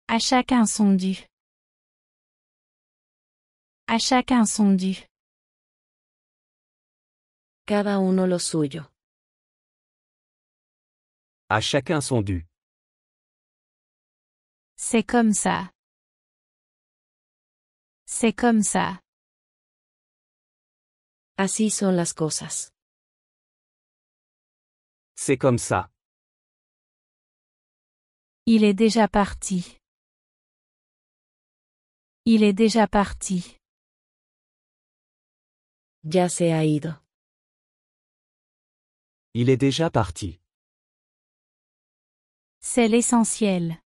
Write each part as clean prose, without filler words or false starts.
À chacun son dû. À chacun son dû. Cada uno lo suyo. À chacun son dû. C'est comme ça. C'est comme ça. Así son las cosas. C'est comme ça. Il est déjà parti. Il est déjà parti. Ya se ha ido. Il est déjà parti. C'est l'essentiel.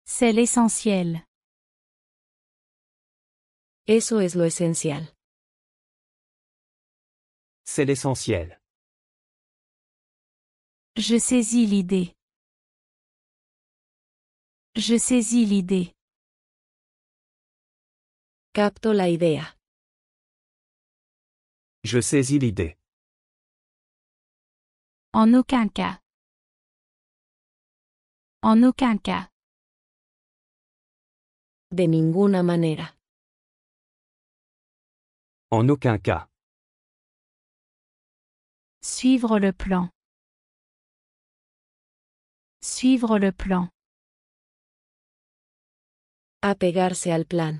C'est l'essentiel. Eso es lo esencial. C'est l'essentiel. Je saisis l'idée. Je saisis l'idée. Capto la idea. Je saisis l'idée. En aucun cas. En aucun cas. De ninguna manera. En aucun cas. Suivre le plan. Suivre le plan. Apegarse al plan.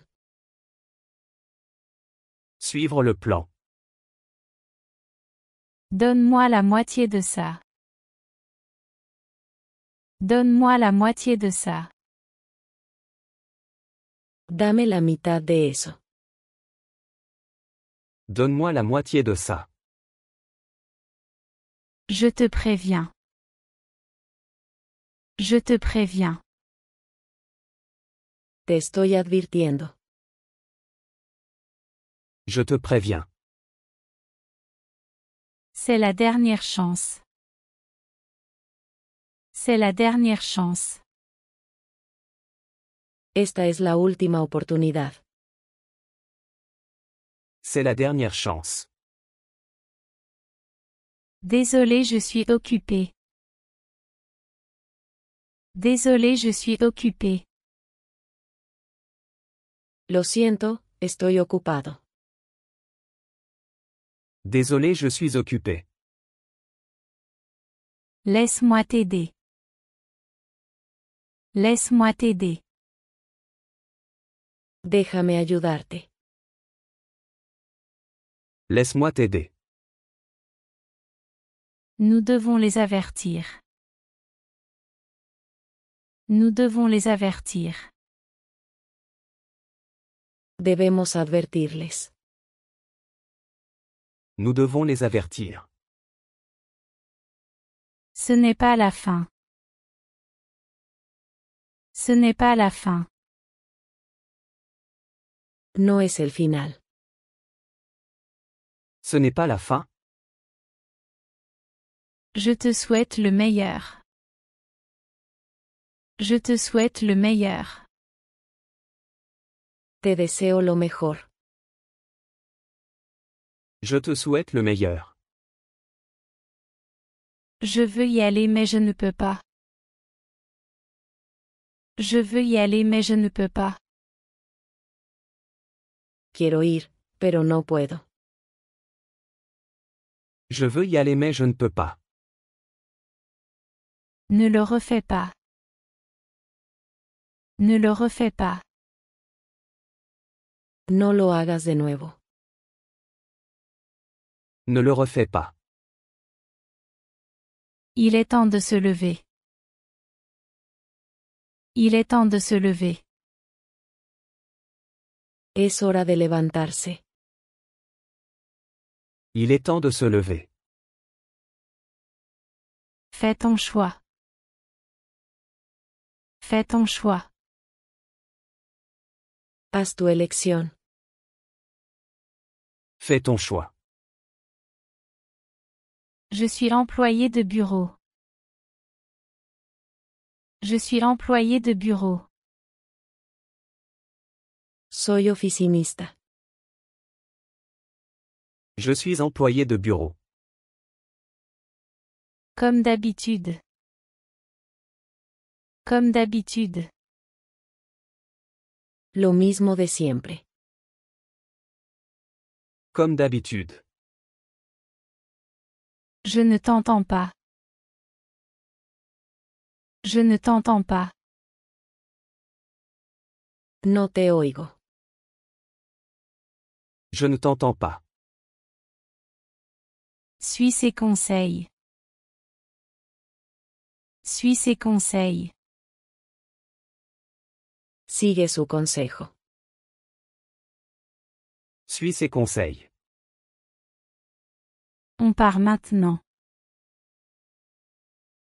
Suivre le plan. Donne-moi la moitié de ça. Donne-moi la moitié de ça. Dame la mitad de eso. Donne-moi la moitié de ça. Je te préviens. Je te préviens. Te estoy advirtiendo. Je te préviens. C'est la dernière chance. C'est la dernière chance. Esta es la última oportunidad. C'est la dernière chance. Désolé, je suis occupé. Désolé, je suis occupé. Lo siento, estoy ocupado. Désolé, je suis occupé. Laisse-moi t'aider. Laisse-moi t'aider. Déjame ayudarte. Laisse-moi t'aider. Nous devons les avertir. Nous devons les avertir. Debemos advertirles. Nous devons les avertir. Ce n'est pas la fin. Ce n'est pas la fin. No es el final. Ce n'est pas la fin. Je te souhaite le meilleur. Je te souhaite le meilleur. Te deseo lo mejor. Je te souhaite le meilleur. Je veux y aller mais je ne peux pas. Je veux y aller mais je ne peux pas. Quiero ir, pero no puedo. Je veux y aller mais je ne peux pas. Ne le refais pas. Ne le refais pas. No lo hagas de nuevo. Ne le refais pas. Il est temps de se lever. Il est temps de se lever. Es hora de levantarse. Il est temps de se lever. Fais ton choix. Fais ton choix. Haz tu elección. Fais ton choix. Je suis employé de bureau. Je suis employé de bureau. Soy oficinista. Je suis employé de bureau. Comme d'habitude. Comme d'habitude. Lo mismo de siempre. Comme d'habitude. Je ne t'entends pas. Je ne t'entends pas. No te oigo. Je ne t'entends pas. Suis ses conseils. Suis ses conseils. Sigue su consejo. Suis ses conseils. On part maintenant.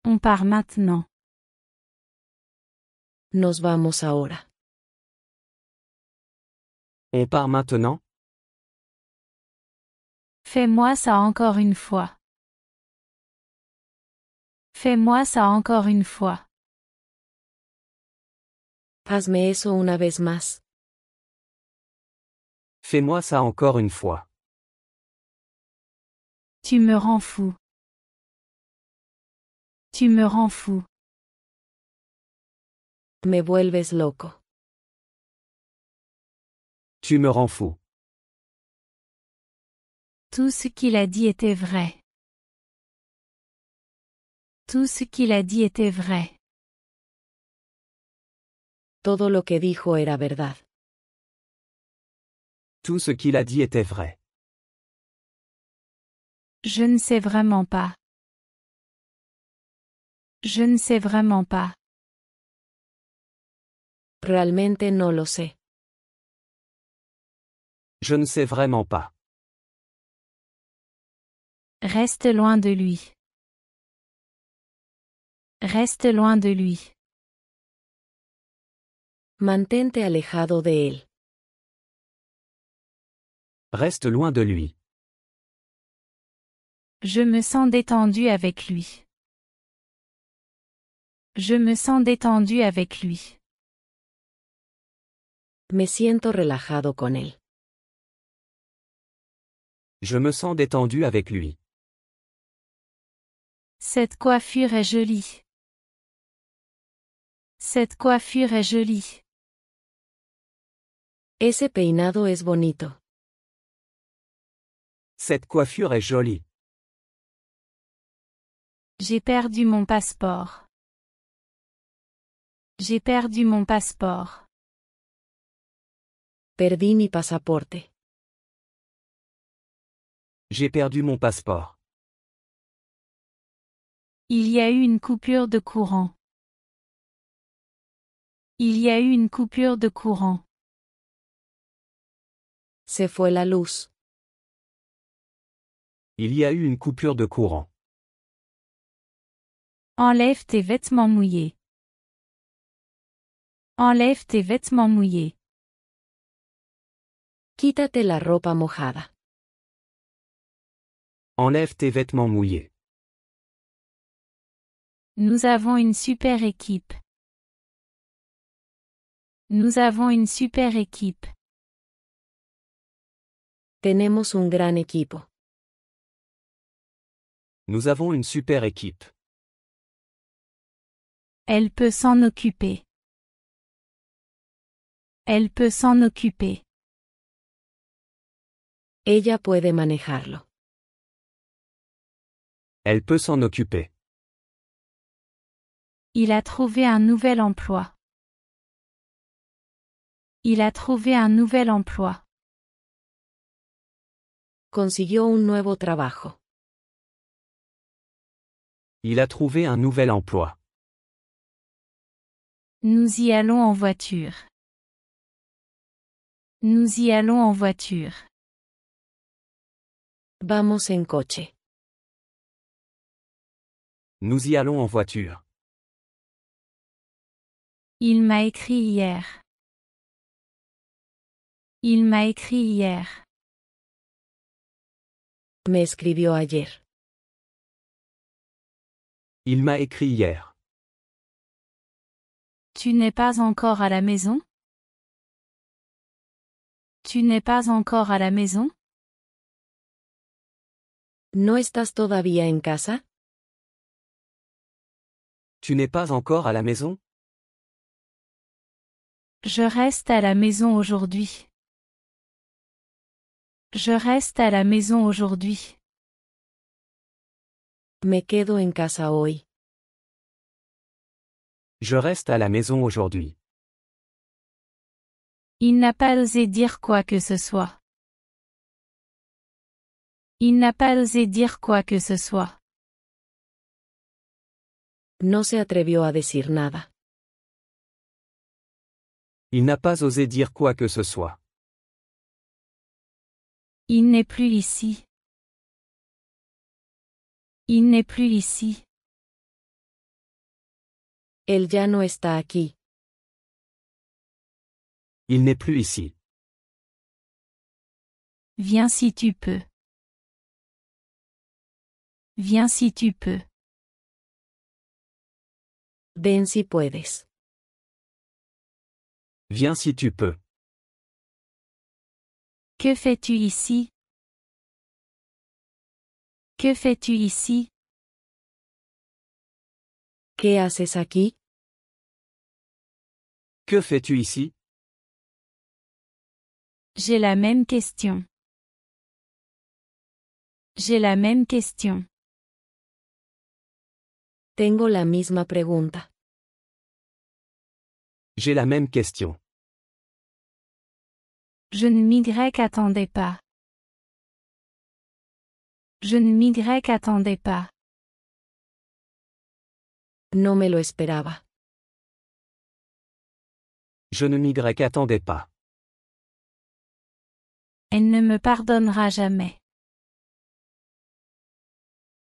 On part maintenant. Nos vamos ahora. On part maintenant? Fais-moi ça encore une fois. Fais-moi ça encore une fois. Hazme eso una vez más. Fais-moi ça encore une fois. Tu me rends fou. Tu me rends fou. Me vuelves loco. Tu me rends fou. Tout ce qu'il a dit était vrai. Tout ce qu'il a dit était vrai. Todo lo que dijo era verdad. Tout ce qu'il a dit était vrai. Je ne sais vraiment pas. Je ne sais vraiment pas. Realmente no lo sé. Je ne sais vraiment pas. Reste loin de lui. Reste loin de lui. Mantente alejado de él. Reste loin de lui. Je me sens détendu avec lui. Je me sens détendu avec lui. Me siento relajado con él. Je me sens détendu avec lui. Cette coiffure est jolie. Cette coiffure est jolie. Ese peinado es bonito. Cette coiffure est jolie. J'ai perdu mon passeport. J'ai perdu mon passeport. Perdí mi pasaporte. J'ai perdu mon passeport. Il y a eu une coupure de courant. Il y a eu une coupure de courant. Se fue la luz. Il y a eu une coupure de courant. Enlève tes vêtements mouillés. Enlève tes vêtements mouillés. Quítate la ropa mojada. Enlève tes vêtements mouillés. Nous avons une super équipe. Nous avons une super équipe. Tenemos un gran equipo. Nous avons une super équipe. Elle peut s'en occuper. Elle peut s'en occuper. Ella puede manejarlo. Elle peut s'en occuper. Il a trouvé un nouvel emploi. Il a trouvé un nouvel emploi. Consiguió un nuevo trabajo. Il a trouvé un nouvel emploi. Nous y allons en voiture. Nous y allons en voiture. Vamos en coche. Nous y allons en voiture. Il m'a écrit hier. Il m'a écrit hier. Me escribió ayer. Il m'a écrit hier. Tu n'es pas encore à la maison? Tu n'es pas encore à la maison? ¿No estás todavía en casa? Tu n'es pas encore à la maison? Je reste à la maison aujourd'hui. Je reste à la maison aujourd'hui. Me quedo en casa hoy. Je reste à la maison aujourd'hui. Il n'a pas osé dire quoi que ce soit. Il n'a pas osé dire quoi que ce soit. No se atrevió a decir nada. Il n'a pas osé dire quoi que ce soit. Il n'est plus ici. Il n'est plus ici. Él ya no está aquí. Il n'est plus ici. Viens si tu peux. Viens si tu peux. Ven si puedes. Viens si tu peux. Que fais-tu ici? Que fais-tu ici? ¿Qué haces aquí? Que fais-tu ici? J'ai la même question. J'ai la même question. Tengo la misma pregunta. J'ai la même question. Je ne m'y pas. Je ne m'y pas. No me lo esperaba. Je ne m'y attendais pas. Elle ne me pardonnera jamais.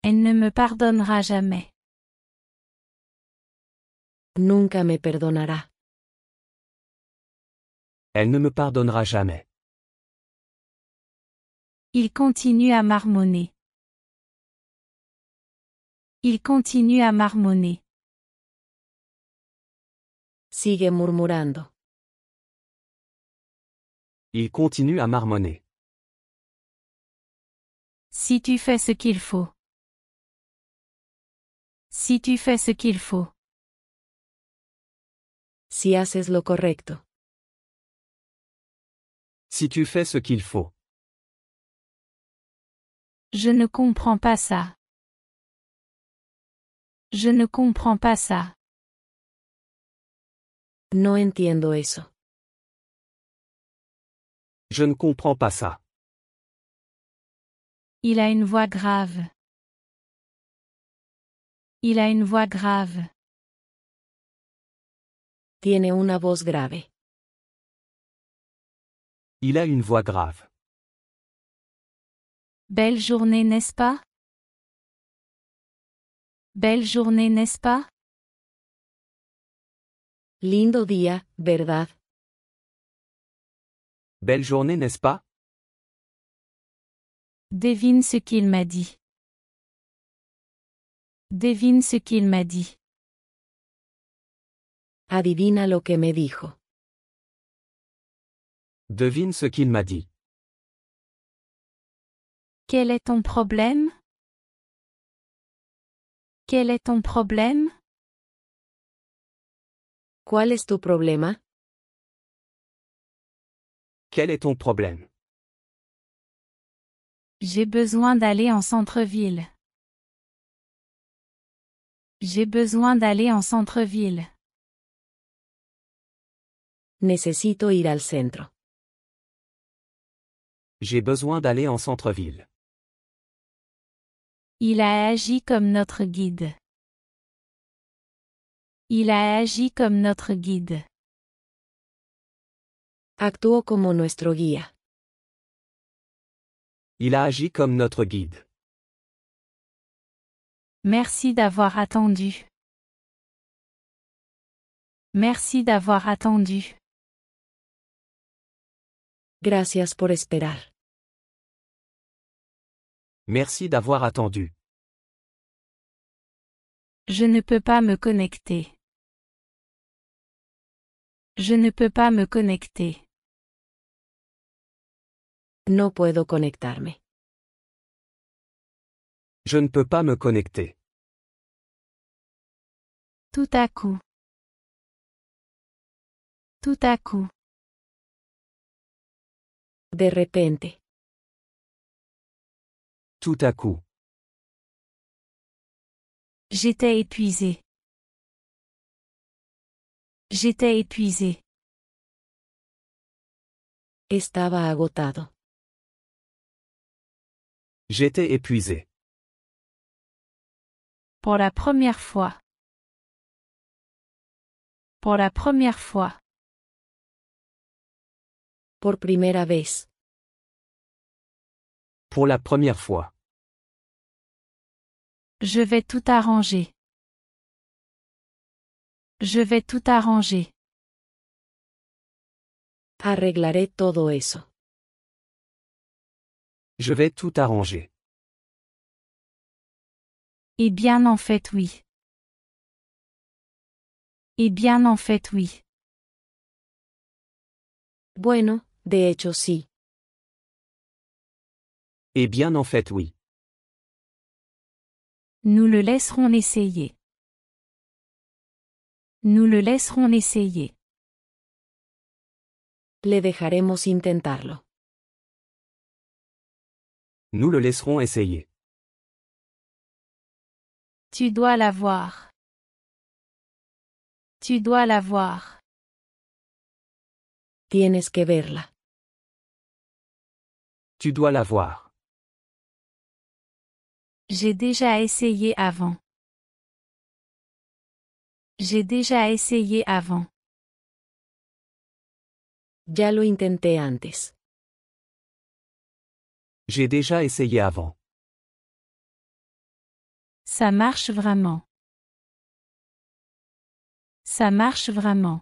Elle ne me pardonnera jamais. Nunca me perdonará. Elle ne me pardonnera jamais. Il continue à marmonner. Il continue à marmonner. Sigue murmurando. Il continue à marmonner. Si tu fais ce qu'il faut. Si tu fais ce qu'il faut. Si haces lo correcto. Si tu fais ce qu'il faut. Je ne comprends pas ça. Je ne comprends pas ça. No entiendo eso. Je ne comprends pas ça. Il a une voix grave. Il a une voix grave. Tiene una voz grave. Il a une voix grave. Belle journée, n'est-ce pas? Belle journée, n'est-ce pas? Lindo día, ¿verdad? Belle journée, n'est-ce pas? Devine ce qu'il m'a dit. Devine ce qu'il m'a dit. Adivina lo que me dijo. Devine ce qu'il m'a dit. Quel est ton problème? Quel est ton problème? ¿Cuál es tu problema? Quel est ton problème? J'ai besoin d'aller en centre-ville. J'ai besoin d'aller en centre-ville. Necesito ir al centro. J'ai besoin d'aller en centre-ville. Il a agi comme notre guide. Il a agi comme notre guide. Actuó como nuestro guía. Il a agi comme notre guide. Merci d'avoir attendu. Merci d'avoir attendu. Gracias por esperar. Merci d'avoir attendu. Je ne peux pas me connecter. Je ne peux pas me connecter. No puedo conectarme. Je ne peux pas me connecter. Tout à coup. Tout à coup. De repente. Tout à coup. J'étais épuisé. J'étais épuisé. Estaba agotado. J'étais épuisé. Pour la première fois. Pour la première fois. Por primera vez. Pour la première fois. Je vais tout arranger. Je vais tout arranger. Arreglaré todo eso. Je vais tout arranger. Eh bien en fait oui. Eh bien en fait oui. Bueno, de hecho sí. Eh bien en fait oui. Nous le laisserons essayer. Nous le laisserons essayer. Le dejaremos intentarlo. Nous le laisserons essayer. Tu dois la voir. Tu dois la voir. Tienes que verla. Tu dois la voir. J'ai déjà essayé avant. J'ai déjà essayé avant. Ya lo intenté antes. J'ai déjà essayé avant. Ça marche vraiment. Ça marche vraiment.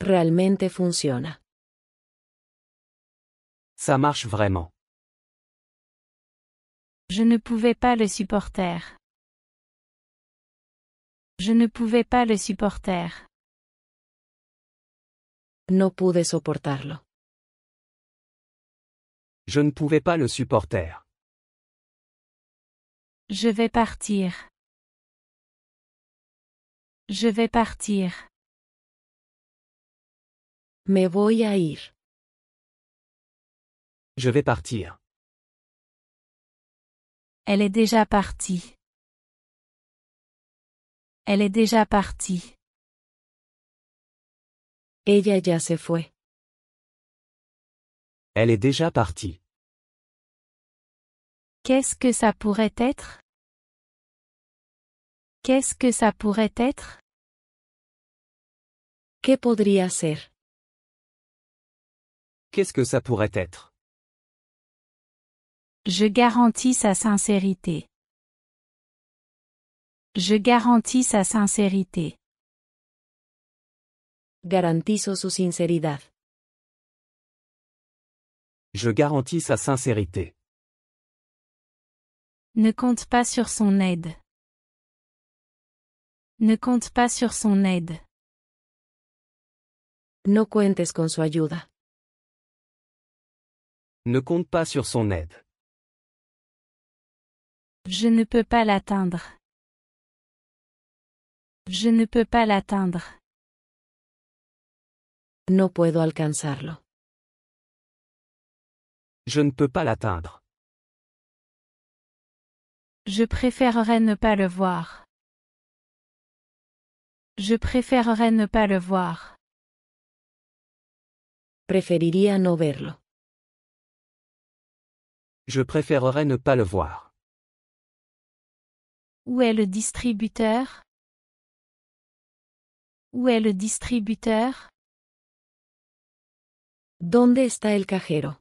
Realmente funciona. Ça marche vraiment. Je ne pouvais pas le supporter. Je ne pouvais pas le supporter. No pude soportarlo. Je ne pouvais pas le supporter. Je vais partir. Je vais partir. Me voy a ir. Je vais partir. Elle est déjà partie. Elle est déjà partie. Ella ya se fue. Elle est déjà partie. Qu'est-ce que ça pourrait être? Qu'est-ce que ça pourrait être? ¿Qué podría ser? Qu'est-ce que ça pourrait être? Je garantis sa sincérité. Je garantis sa sincérité. Garantizo su sinceridad. Je garantis sa sincérité. Ne compte pas sur son aide. Ne compte pas sur son aide. No cuentes con su ayuda. Ne compte pas sur son aide. Je ne peux pas l'atteindre. Je ne peux pas l'atteindre. No puedo alcanzarlo. Je ne peux pas l'atteindre. Je préférerais ne pas le voir. Je préférerais ne pas le voir. Preferiría no verlo. Je préférerais ne pas le voir. Où est le distributeur? Où est le distributeur? ¿Dónde está el cajero?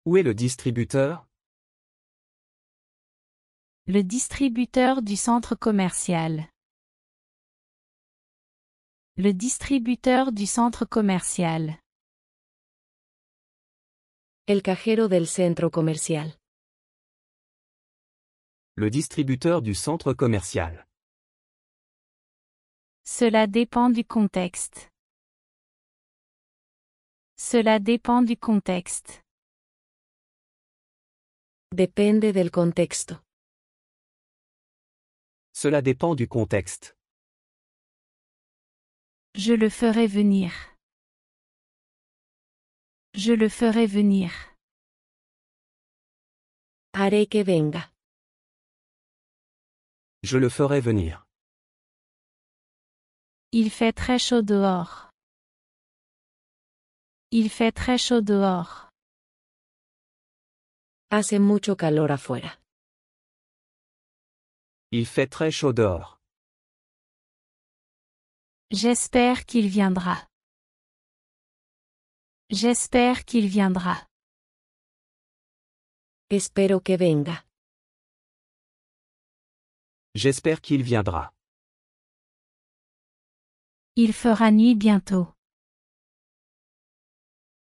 Où est le distributeur? Le distributeur du centre commercial. Le distributeur du centre commercial. El cajero del centro comercial. Le distributeur du centre commercial. Cela dépend du contexte. Cela dépend du contexte. Depende del contexto. Cela dépend du contexte. Je le ferai venir. Je le ferai venir. Haré que venga. Je le ferai venir. Il fait très chaud dehors. Il fait très chaud dehors. Hace mucho calor afuera. Il fait très chaud dehors. J'espère qu'il viendra. J'espère qu'il viendra. Espero que venga. J'espère qu'il viendra. Il fera nuit bientôt.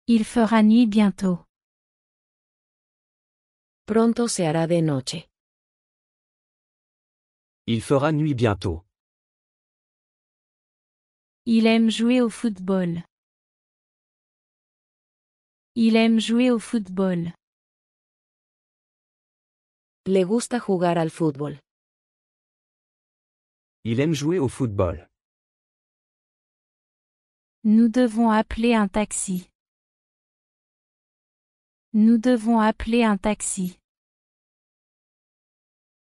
Il fera nuit bientôt. Pronto se hará de noche. Il fera nuit bientôt. Il aime jouer au football. Il aime jouer au football. Le gusta jugar al fútbol. Il aime jouer au football. Nous devons appeler un taxi. Nous devons appeler un taxi.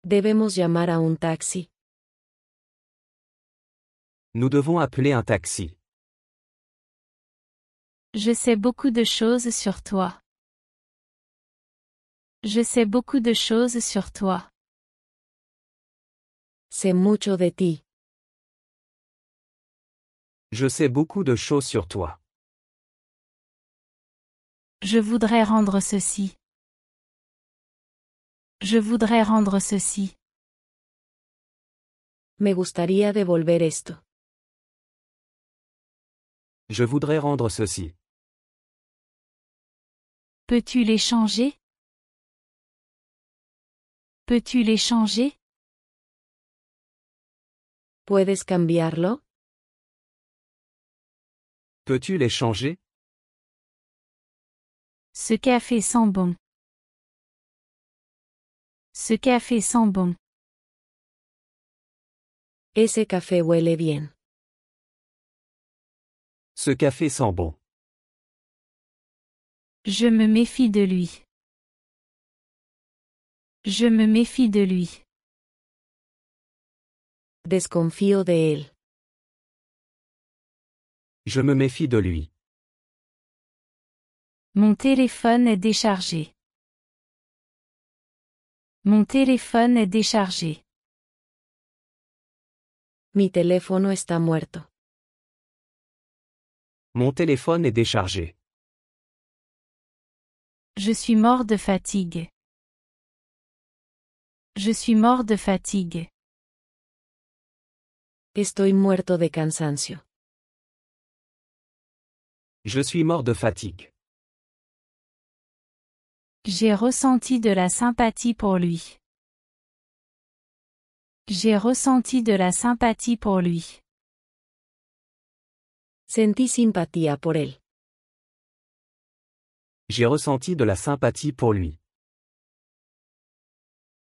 Debemos llamar a un taxi. Nous devons appeler un taxi. Je sais beaucoup de choses sur toi. Je sais beaucoup de choses sur toi. Sé mucho de ti. Je sais beaucoup de choses sur toi. Je voudrais rendre ceci. Je voudrais rendre ceci. Me gustaría devolver esto. Je voudrais rendre ceci. Peux-tu l'échanger? Peux-tu l'échanger? ¿Puedes cambiarlo? Peux-tu les changer? Ce café sent bon. Ce café sent bon. Ese café huele bien. Ce café sent bon. Je me méfie de lui. Je me méfie de lui. Desconfío de él. Je me méfie de lui. Mon téléphone est déchargé. Mon téléphone est déchargé. Mi teléfono está muerto. Mon téléphone est déchargé. Je suis mort de fatigue. Je suis mort de fatigue. Estoy muerto de cansancio. Je suis mort de fatigue. J'ai ressenti de la sympathie pour lui. J'ai ressenti de la sympathie pour lui. Sentí simpatía por él. J'ai ressenti de la sympathie pour lui.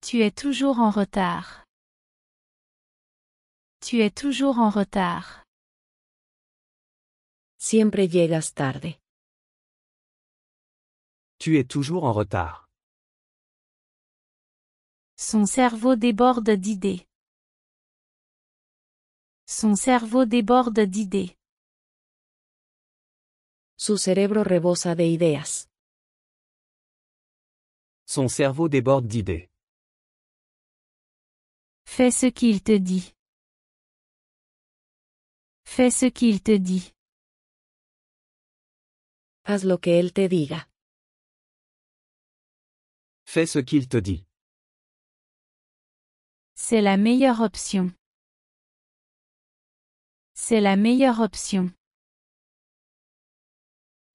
Tu es toujours en retard. Tu es toujours en retard. Siempre llegas tarde. Tu es toujours en retard. Son cerveau déborde d'idées. Son cerveau déborde d'idées. Su cerebro rebosa de ideas. Son cerveau déborde d'idées. Fais ce qu'il te dit. Fais ce qu'il te dit. Haz lo que él te diga. Fais ce qu'il te dit. C'est la meilleure option. C'est la meilleure option.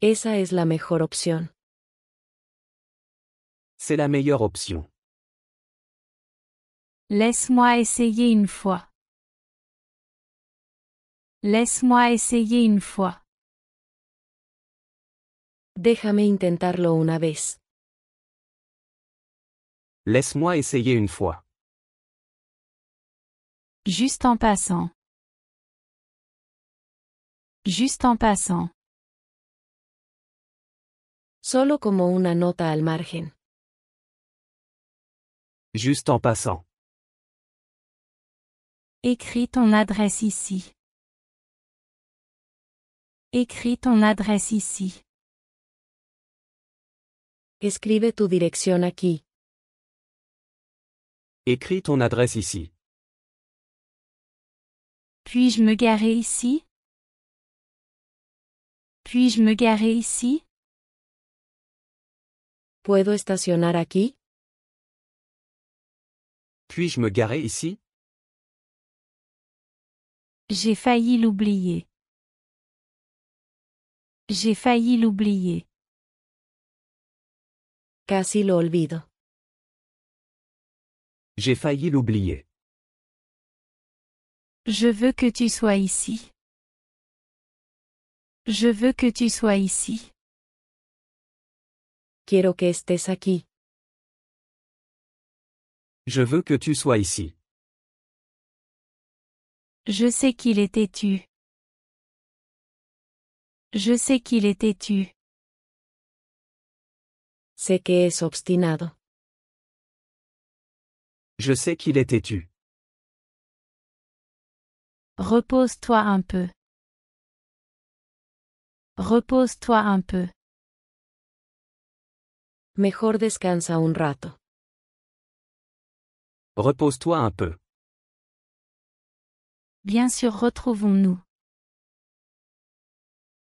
Esa es la mejor opción. C'est la meilleure option. Laisse-moi essayer une fois. Laisse-moi essayer une fois. Déjame intentarlo una vez. Laisse-moi essayer une fois. Juste en passant. Juste en passant. Solo como una nota al margen. Juste en passant. Écris ton adresse ici. Écris ton adresse ici. Escribe tu dirección aquí. Écris ton adresse ici. Puis-je me garer ici? Puis-je me garer ici? ¿Puedo estacionar aquí? Puis-je me garer ici? J'ai failli l'oublier. J'ai failli l'oublier. Casi lo olvido. J'ai failli l'oublier. Je veux que tu sois ici. Je veux que tu sois ici. Quiero que estés aquí. Je veux que tu sois ici. Je sais qu'il est têtu. Je sais qu'il est têtu. Sé que es obstinado. Je sais qu'il est têtu. Repose-toi un peu. Repose-toi un peu. Mejor descansa un rato. Repose-toi un peu. Bien sûr, retrouvons-nous.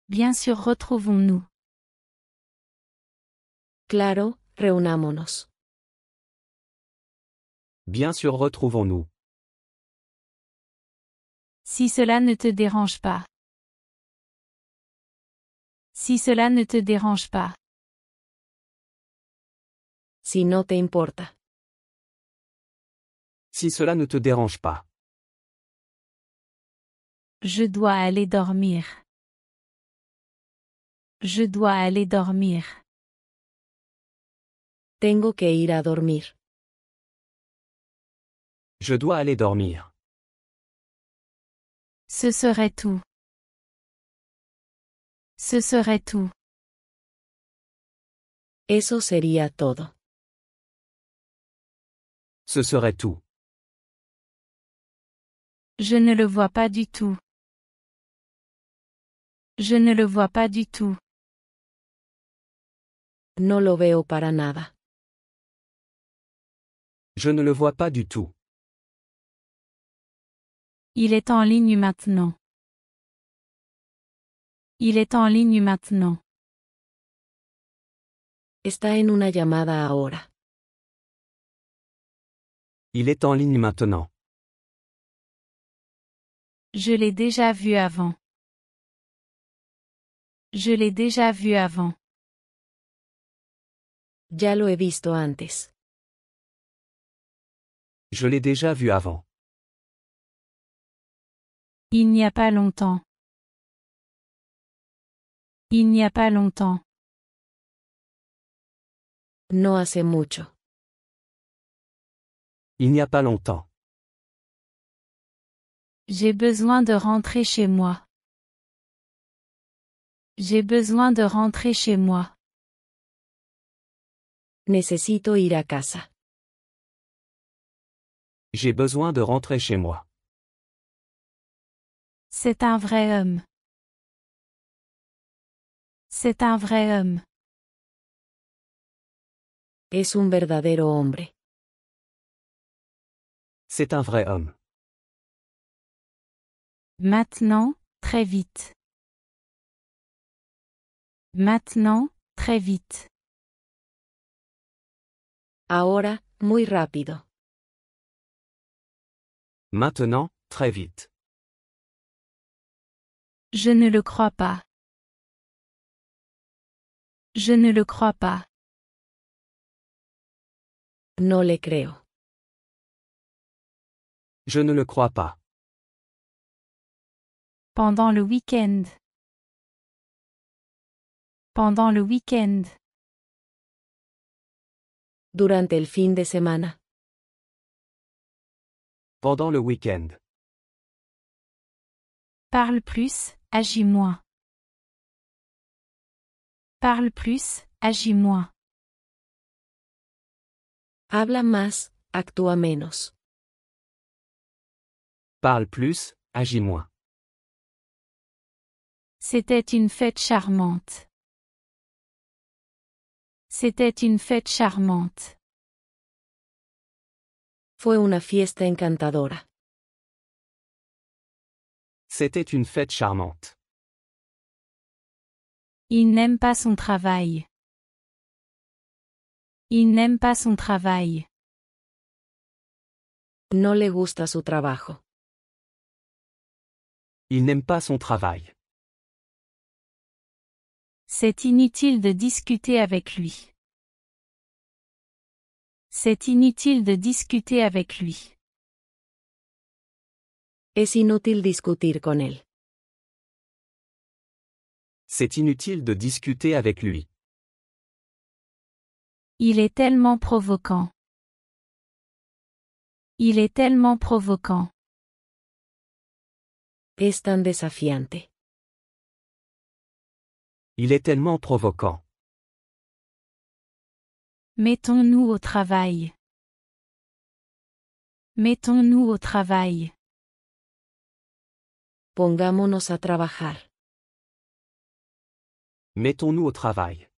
Bien sûr, retrouvons-nous. Claro, reunámonos. Bien sûr, retrouvons-nous. Si cela ne te dérange pas. Si cela ne te dérange pas. Si no te importa. Si cela ne te dérange pas. Je dois aller dormir. Je dois aller dormir. Tengo que ir a dormir. Je dois aller dormir. Ce serait tout. Ce serait tout. Eso sería todo. Ce serait tout. Je ne le vois pas du tout. Je ne le vois pas du tout. No lo veo para nada. Je ne le vois pas du tout. Il est en ligne maintenant. Il est en ligne maintenant. Está en una llamada ahora. Il est en ligne maintenant. Je l'ai déjà vu avant. Je l'ai déjà vu avant. Ya lo he visto antes. Je l'ai déjà vu avant. Il n'y a pas longtemps. Il n'y a pas longtemps. No hace mucho. Il n'y a pas longtemps. J'ai besoin de rentrer chez moi. J'ai besoin de rentrer chez moi. Necesito ir a casa. J'ai besoin de rentrer chez moi. C'est un vrai homme. C'est un vrai homme. Es un verdadero hombre. C'est un vrai homme. Maintenant, très vite. Maintenant, très vite. Ahora, muy rápido. Maintenant, très vite. Je ne le crois pas. Je ne le crois pas. No le creo. Je ne le crois pas. Pendant le week-end. Pendant le week-end. Durante el fin de semana. Pendant le week-end. Parle plus, agis moins. Parle plus, agis moins. Habla más, actúa menos. Parle plus, agis moins. C'était une fête charmante. C'était une fête charmante. Fue una fiesta encantadora. C'était une fête charmante. Il n'aime pas son travail. Il n'aime pas son travail. No le gusta su trabajo. Il n'aime pas son travail. C'est inutile de discuter avec lui. C'est inutile de discuter avec lui. Es inútil discutir con él. C'est inutile de discuter avec lui. Il est tellement provoquant. Il est tellement provoquant. Es tan desafiante. Il est tellement provoquant. Mettons-nous au travail. Mettons-nous au travail. Pongámonos a trabajar. Mettons-nous au travail.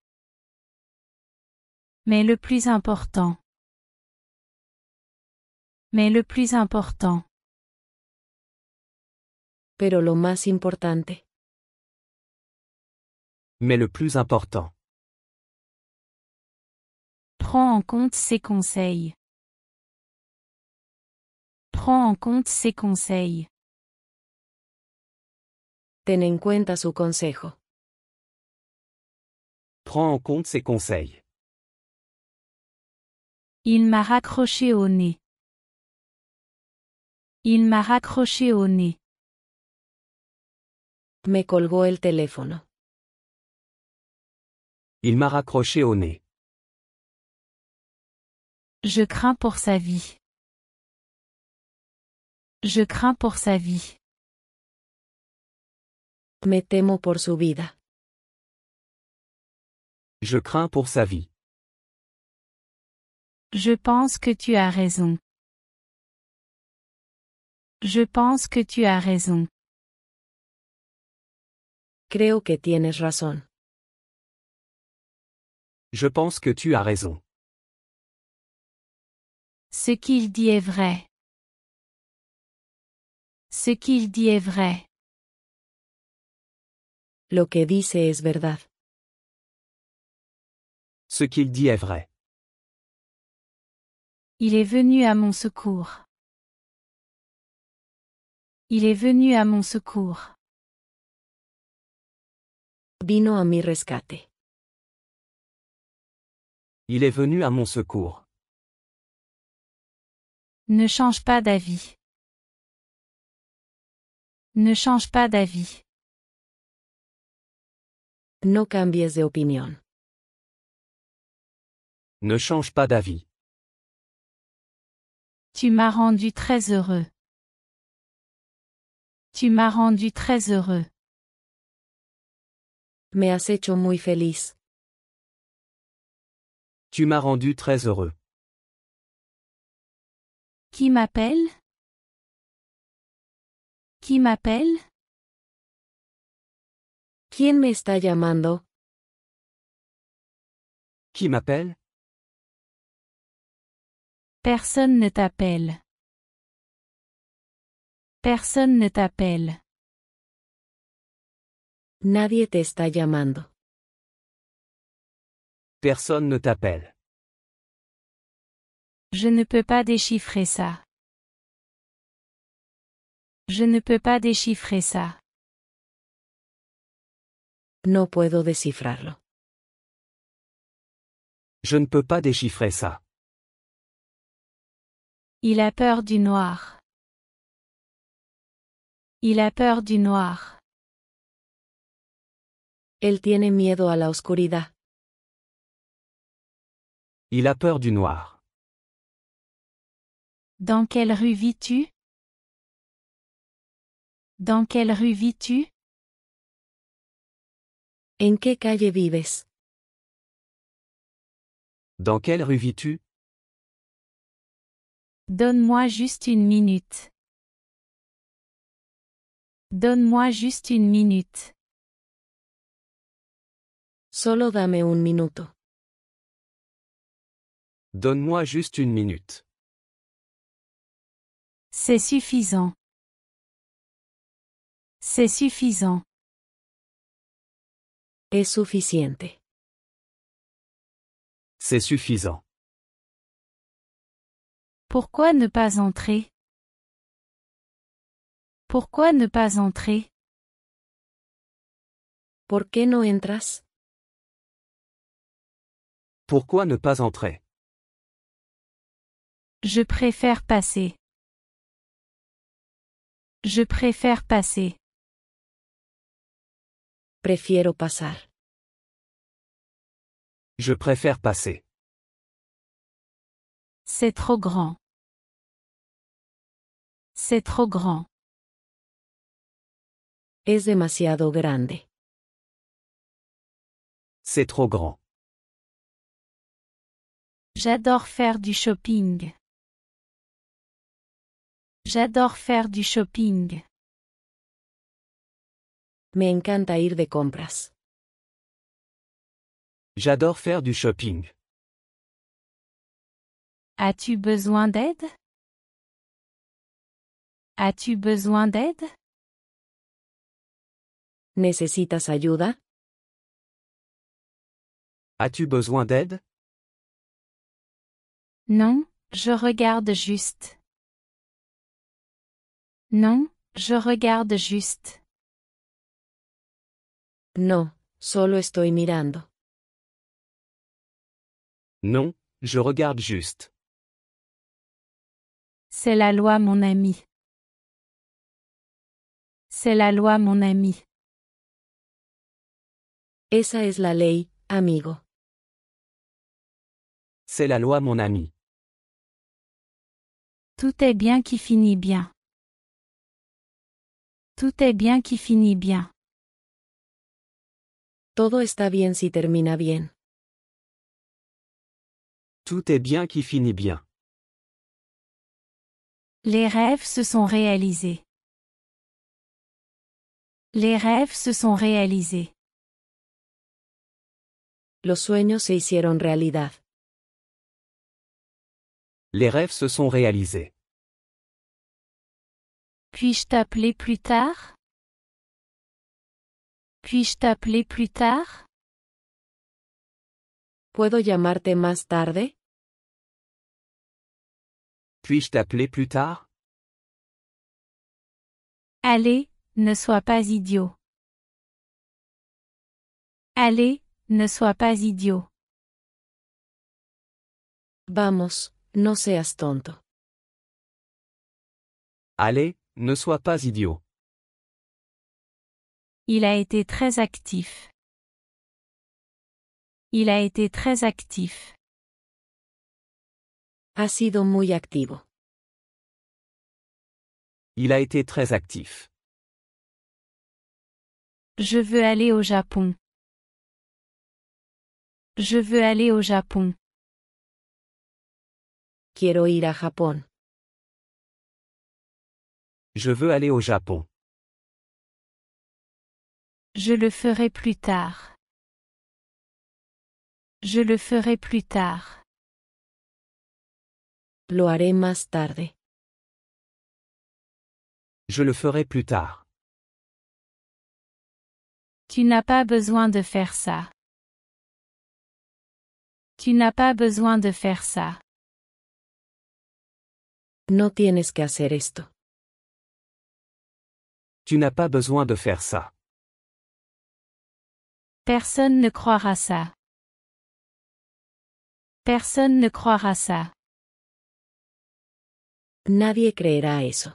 Mais le plus important. Mais le plus important. Pero lo más importante. Mais le plus important. Prends en compte ses conseils. Prends en compte ses conseils. Ten en cuenta su consejo. Prends en compte ses conseils. Il m'a raccroché au nez. Il m'a raccroché au nez. Me colgó el teléfono. Il m'a raccroché au nez. Je crains pour sa vie. Je crains pour sa vie. Me temo por su vida. Je crains pour sa vie. Je pense que tu as raison. Je pense que tu as raison. Creo que tienes razón. Je pense que tu as raison. Ce qu'il dit est vrai. Ce qu'il dit est vrai. Lo que dice es verdad. Ce qu'il dit est vrai. Il est venu à mon secours. Il est venu à mon secours. Vino a mi rescate. Il est venu à mon secours. Ne change pas d'avis. Ne change pas d'avis. No cambies de opinión. Ne change pas d'avis. Tu m'as rendu très heureux. Tu m'as rendu très heureux. Me has hecho muy feliz. Tu m'as rendu très heureux. Qui m'appelle? Qui m'appelle? ¿Quién me está llamando? Qui m'appelle? Personne ne t'appelle. Personne ne t'appelle. Nadie te está llamando. Personne ne t'appelle. Je ne peux pas déchiffrer ça. Je ne peux pas déchiffrer ça. No puedo descifrarlo. Je ne peux pas déchiffrer ça. Il a peur du noir. Il a peur du noir. Él tiene miedo a la oscuridad. Il a peur du noir. Dans quelle rue vis-tu? Dans quelle rue vis-tu? ¿En qué calle vives? Dans quelle rue vis-tu? Donne-moi juste une minute. Donne-moi juste une minute. Solo dame un minuto. Donne-moi juste une minute. C'est suffisant. C'est suffisant. Es suficiente. C'est suffisant. Pourquoi ne pas entrer? Pourquoi ne pas entrer? ¿Por qué no entras? Pourquoi ne pas entrer? Je préfère passer. Je préfère passer. Prefiero pasar. Je préfère passer. C'est trop grand. C'est trop grand. Es demasiado grande. C'est trop grand. J'adore faire du shopping. J'adore faire du shopping. Me encanta ir de compras. J'adore faire du shopping. As-tu besoin d'aide? As-tu besoin d'aide? ¿Necesitas ayuda? As-tu besoin d'aide? Non, je regarde juste. Non, je regarde juste. No, solo estoy mirando. Non, je regarde juste. C'est la loi, mon ami. C'est la loi, mon ami. Esa es la ley, amigo. C'est la loi, mon ami. Tout est bien qui finit bien. Tout est bien qui finit bien. Todo está bien si termina bien. Tout est bien qui finit bien. Les rêves se sont réalisés. Les rêves se sont réalisés. Los sueños se hicieron realidad. Les rêves se sont réalisés. Puis-je t'appeler plus tard? Puis-je t'appeler plus tard? ¿Puedo llamarte más tarde? Puis-je t'appeler plus tard? Allez, ne sois pas idiot. Allez, ne sois pas idiot. Vamos, no seas tonto. Allez, ne sois pas idiot. Il a été très actif. Il a été très actif. Ha sido muy activo. Il a été très actif. Je veux aller au Japon. Je veux aller au Japon. Quiero ir a Japón. Je veux aller au Japon. Je le ferai plus tard. Je le ferai plus tard. Lo haré más tarde. Je le ferai plus tard. Tu n'as pas besoin de faire ça. Tu n'as pas besoin de faire ça. No tienes que hacer esto. Tu n'as pas besoin de faire ça. Personne ne croira ça. Personne ne croira ça. Nadie creerá eso.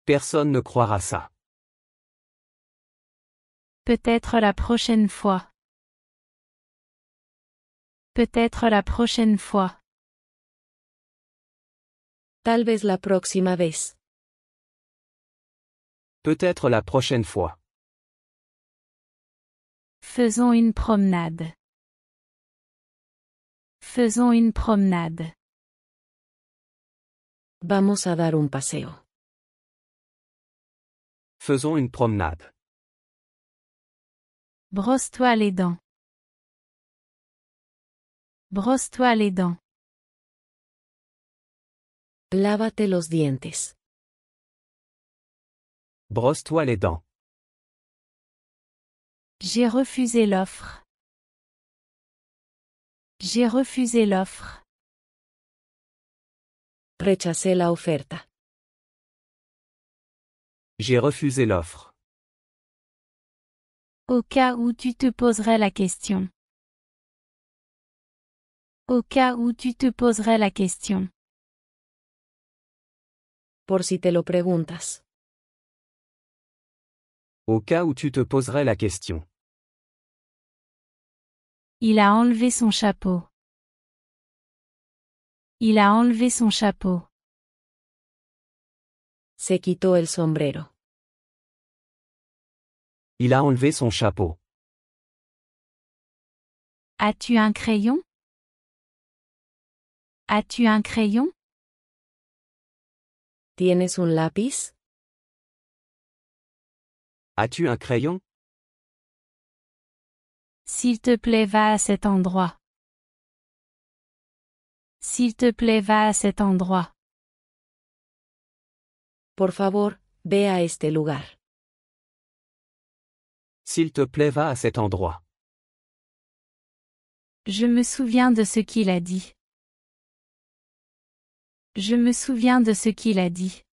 Personne ne croira ça. Peut-être la prochaine fois. Peut-être la prochaine fois. Tal vez la próxima vez. Peut-être la prochaine fois. Faisons une promenade. Faisons une promenade. Vamos a dar un paseo. Faisons une promenade. Brosse-toi les dents. Brosse-toi les dents. Lávate los dientes. Brosse-toi les dents. J'ai refusé l'offre. J'ai refusé l'offre. Rechacé la oferta. J'ai refusé l'offre. Au cas où tu te poserais la question. Au cas où tu te poserais la question. Por si te lo preguntas. Au cas où tu te poserais la question. Il a enlevé son chapeau. Il a enlevé son chapeau. Se quitó el sombrero. Il a enlevé son chapeau. As-tu un crayon? As-tu un crayon? ¿Tienes un lápiz? As-tu un crayon? S'il te plaît, va à cet endroit. S'il te plaît, va à cet endroit. Por favor, ve a este lugar. S'il te plaît, va à cet endroit. Je me souviens de ce qu'il a dit. Je me souviens de ce qu'il a dit.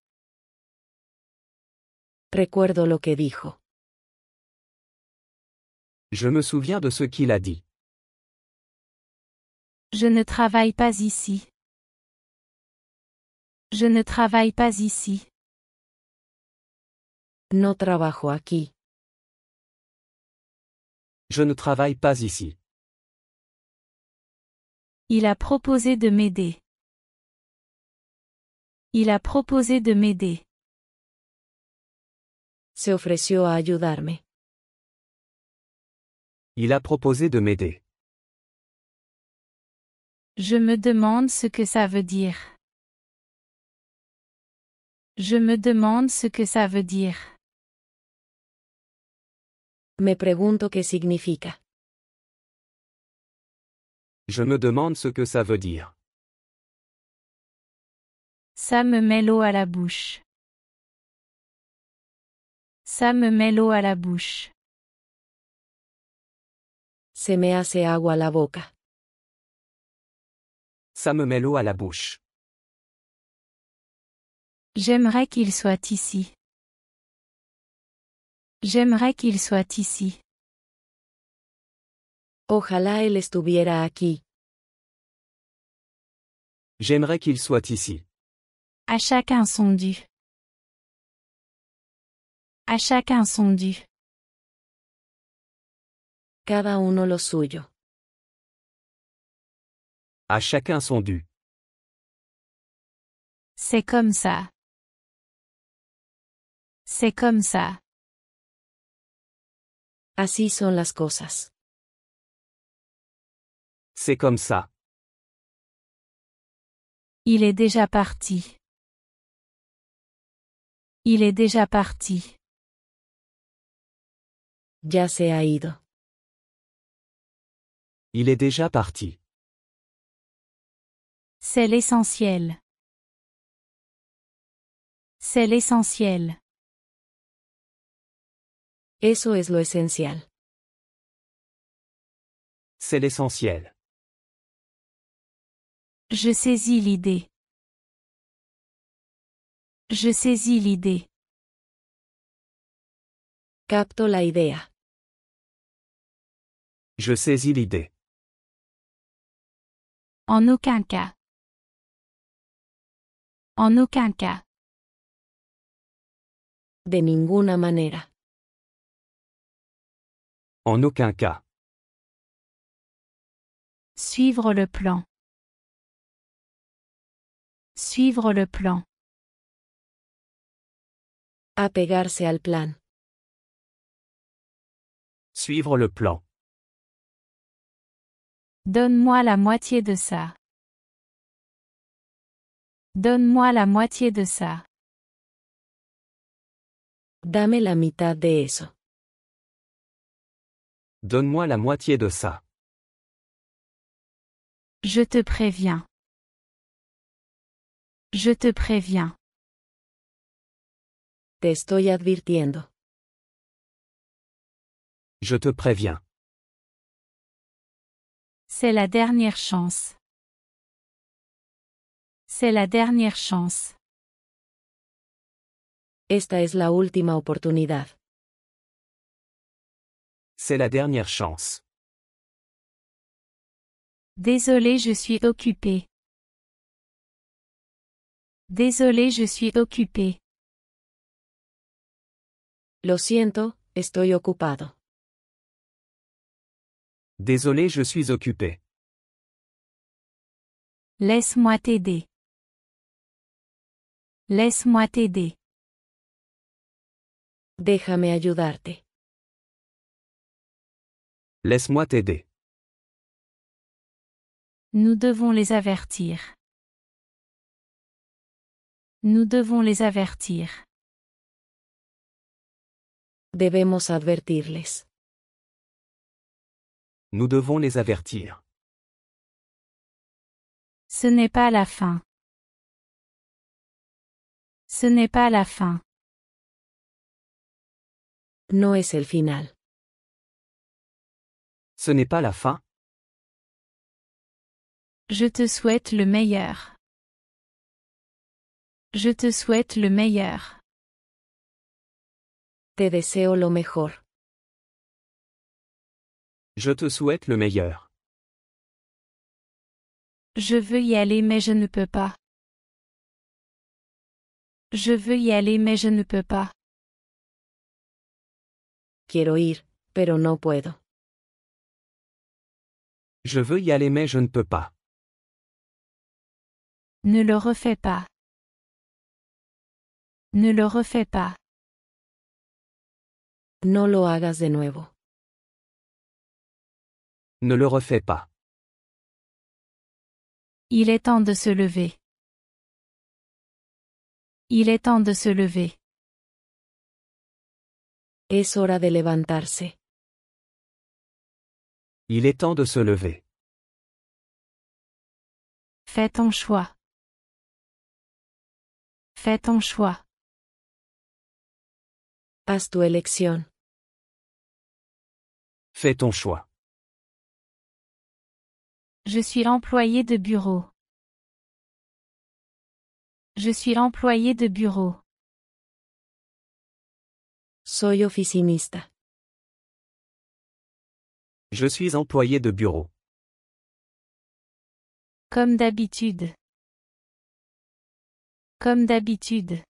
Recuerdo lo que dijo. Je me souviens de ce qu'il a dit. Je ne travaille pas ici. Je ne travaille pas ici. No trabajo aquí. Je ne travaille pas ici. Il a proposé de m'aider. Il a proposé de m'aider. Se ofreció a ayudarme. Il a proposé de m'aider. Je me demande ce que ça veut dire. Je me demande ce que ça veut dire. Me pregunto qué significa. Je me demande ce que ça veut dire. Ça me met l'eau à la bouche. Ça me met l'eau à la bouche. Se me hace agua la boca. Ça me met l'eau à la bouche. J'aimerais qu'il soit ici. J'aimerais qu'il soit ici. Ojalá él estuviera aquí. J'aimerais qu'il soit ici. À chacun son dû. À chacun son dû. Cada uno lo suyo. À chacun son dû. C'est comme ça. C'est comme ça. Así son las cosas. C'est comme ça. Il est déjà parti. Il est déjà parti. Ya se ha ido. Il est déjà parti. C'est l'essentiel. C'est l'essentiel. Eso es lo esencial. C'est l'essentiel. Je saisis l'idée. Je saisis l'idée. Capto la idea. Je saisis l'idée. En aucun cas. En aucun cas. De ninguna manera. En aucun cas. Suivre le plan. Suivre le plan. Apegarse al plan. Suivre le plan. Donne-moi la moitié de ça. Donne-moi la moitié de ça. Dame la mitad de eso. Donne-moi la moitié de ça. Je te préviens. Je te préviens. Te estoy advirtiendo. Je te préviens. C'est la dernière chance. C'est la dernière chance. Esta es la última oportunidad. C'est la dernière chance. Désolé, je suis occupé. Désolé, je suis occupé. Lo siento, estoy ocupado. Désolé, je suis occupé. Laisse-moi t'aider. Laisse-moi t'aider. Déjame ayudarte. Laisse-moi t'aider. Nous devons les avertir. Nous devons les avertir. Debemos advertirles. Nous devons les avertir. Ce n'est pas la fin. Ce n'est pas la fin. No es el final. Ce n'est pas la fin. Je te souhaite le meilleur. Je te souhaite le meilleur. Te deseo lo mejor. Je te souhaite le meilleur. Je veux y aller mais je ne peux pas. Je veux y aller mais je ne peux pas. Quiero ir, pero no puedo. Je veux y aller mais je ne peux pas. Ne le refais pas. Ne le refais pas. No lo hagas de nuevo. Ne le refais pas. Il est temps de se lever. Il est temps de se lever. Es hora de levantarse. Il est temps de se lever. Fais ton choix. Fais ton choix. Haz tu elección. Fais ton choix. Je suis employé de bureau. Je suis employé de bureau. Soy oficinista. Je suis employé de bureau. Comme d'habitude. Comme d'habitude.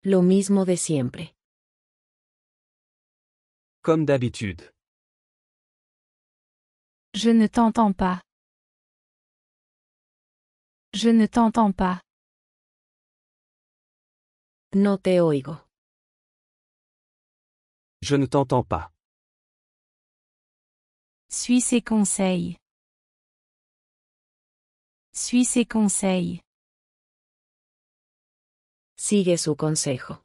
Lo mismo de siempre. Comme d'habitude. Je ne t'entends pas. Je ne t'entends pas. No te oigo. Je ne t'entends pas. Suis ses conseils. Suis ses conseils. Sigue su consejo.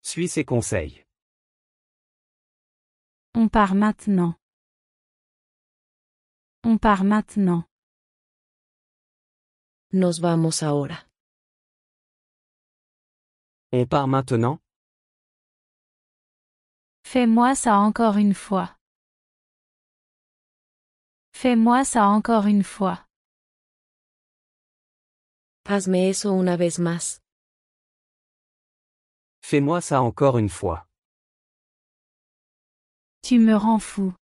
Suis ses conseils. On part maintenant. On part maintenant. Nos vamos ahora. On part maintenant? Fais-moi ça encore une fois. Fais-moi ça encore une fois. Hazme eso una vez más. Fais-moi ça encore une fois. Tu me rends fou.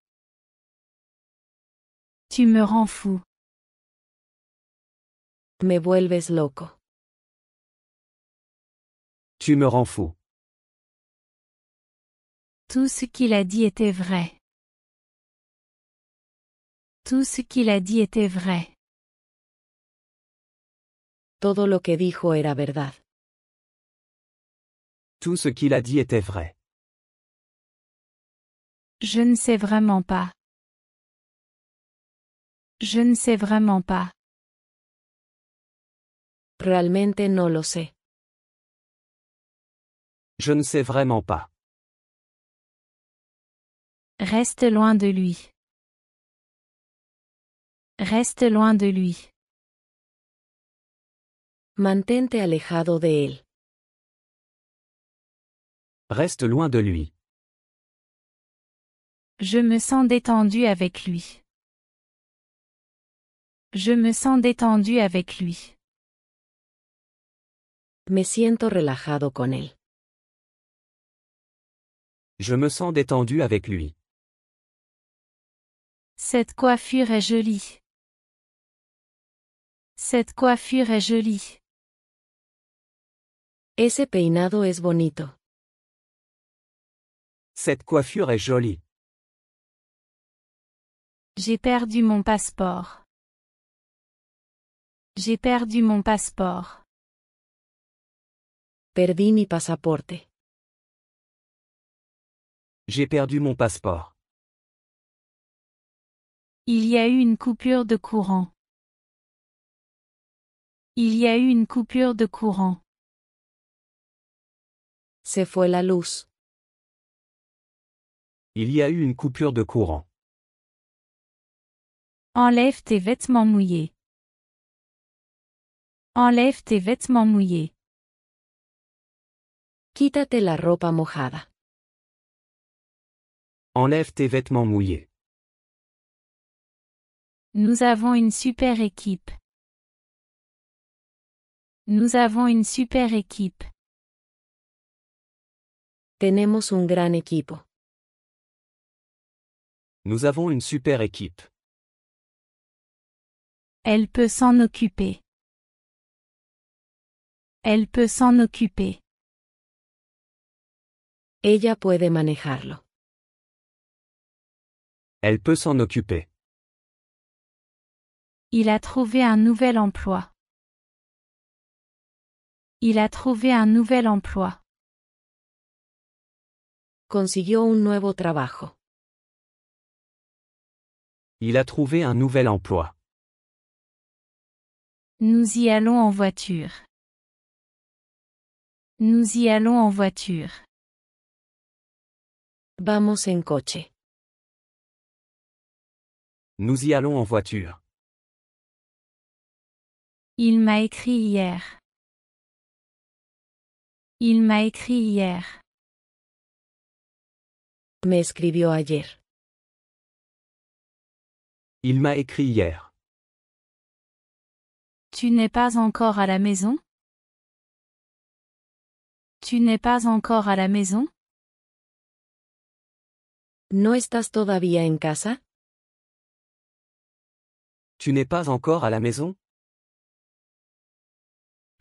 Tu me rends fou. Me vuelves loco. Tu me rends fou. Tout ce qu'il a dit était vrai. Tout ce qu'il a dit était vrai. Todo lo que dijo era verdad. Tout ce qu'il a dit était vrai. Je ne sais vraiment pas. Je ne sais vraiment pas. Realmente no lo sé. Je ne sais vraiment pas. Reste loin de lui. Reste loin de lui. Mantente alejado de él. Reste loin de lui. Je me sens détendu avec lui. Je me sens détendu avec lui. Me siento relajado con él. Je me sens détendu avec lui. Cette coiffure est jolie. Cette coiffure est jolie. Ese peinado es bonito. Cette coiffure est jolie. J'ai perdu mon passeport. J'ai perdu mon passeport. Perdí mi pasaporte. J'ai perdu mon passeport. Il y a eu une coupure de courant. Il y a eu une coupure de courant. Se fue la luz. Il y a eu une coupure de courant. Enlève tes vêtements mouillés. Enlève tes vêtements mouillés. Quítate la ropa mojada. Enlève tes vêtements mouillés. Nous avons une super équipe. Nous avons une super équipe. Tenemos un gran equipo. Nous avons une super équipe. Elle peut s'en occuper. Elle peut s'en occuper. Ella puede manejarlo. Elle peut s'en occuper. Il a trouvé un nouvel emploi. Il a trouvé un nouvel emploi. Consiguió un nuevo trabajo. Il a trouvé un nouvel emploi. Nous y allons en voiture. Nous y allons en voiture. Vamos en coche. Nous y allons en voiture. Il m'a écrit hier. Il m'a écrit hier. Me escribió ayer. Il m'a écrit hier. Tu n'es pas encore à la maison? Tu n'es pas encore à la maison? ¿No estás todavía en casa? Tu n'es pas encore à la maison?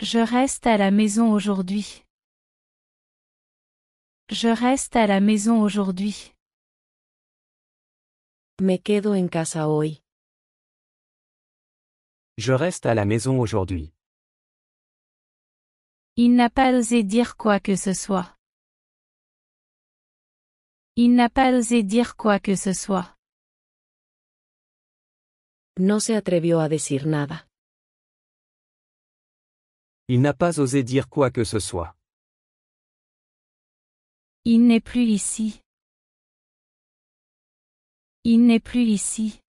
Je reste à la maison aujourd'hui. Je reste à la maison aujourd'hui. Me quedo en casa hoy. Je reste à la maison aujourd'hui. Il n'a pas osé dire quoi que ce soit. Il n'a pas osé dire quoi que ce soit. No se atrevió a decir nada. Il n'a pas osé dire quoi que ce soit. Il n'est plus ici. Il n'est plus ici.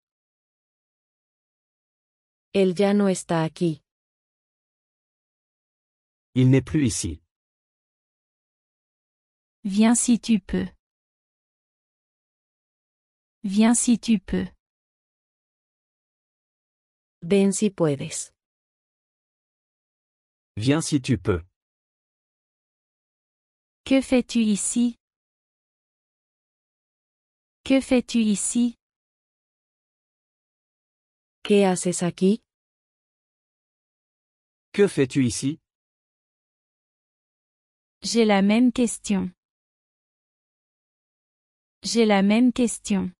Él ya no está aquí. Il n'est plus ici. Viens si tu peux. Viens si tu peux. Ven si puedes. Viens si tu peux. Que fais-tu ici? Que fais-tu ici? ¿Qué haces aquí? Que fais-tu ici? J'ai la même question. J'ai la même question.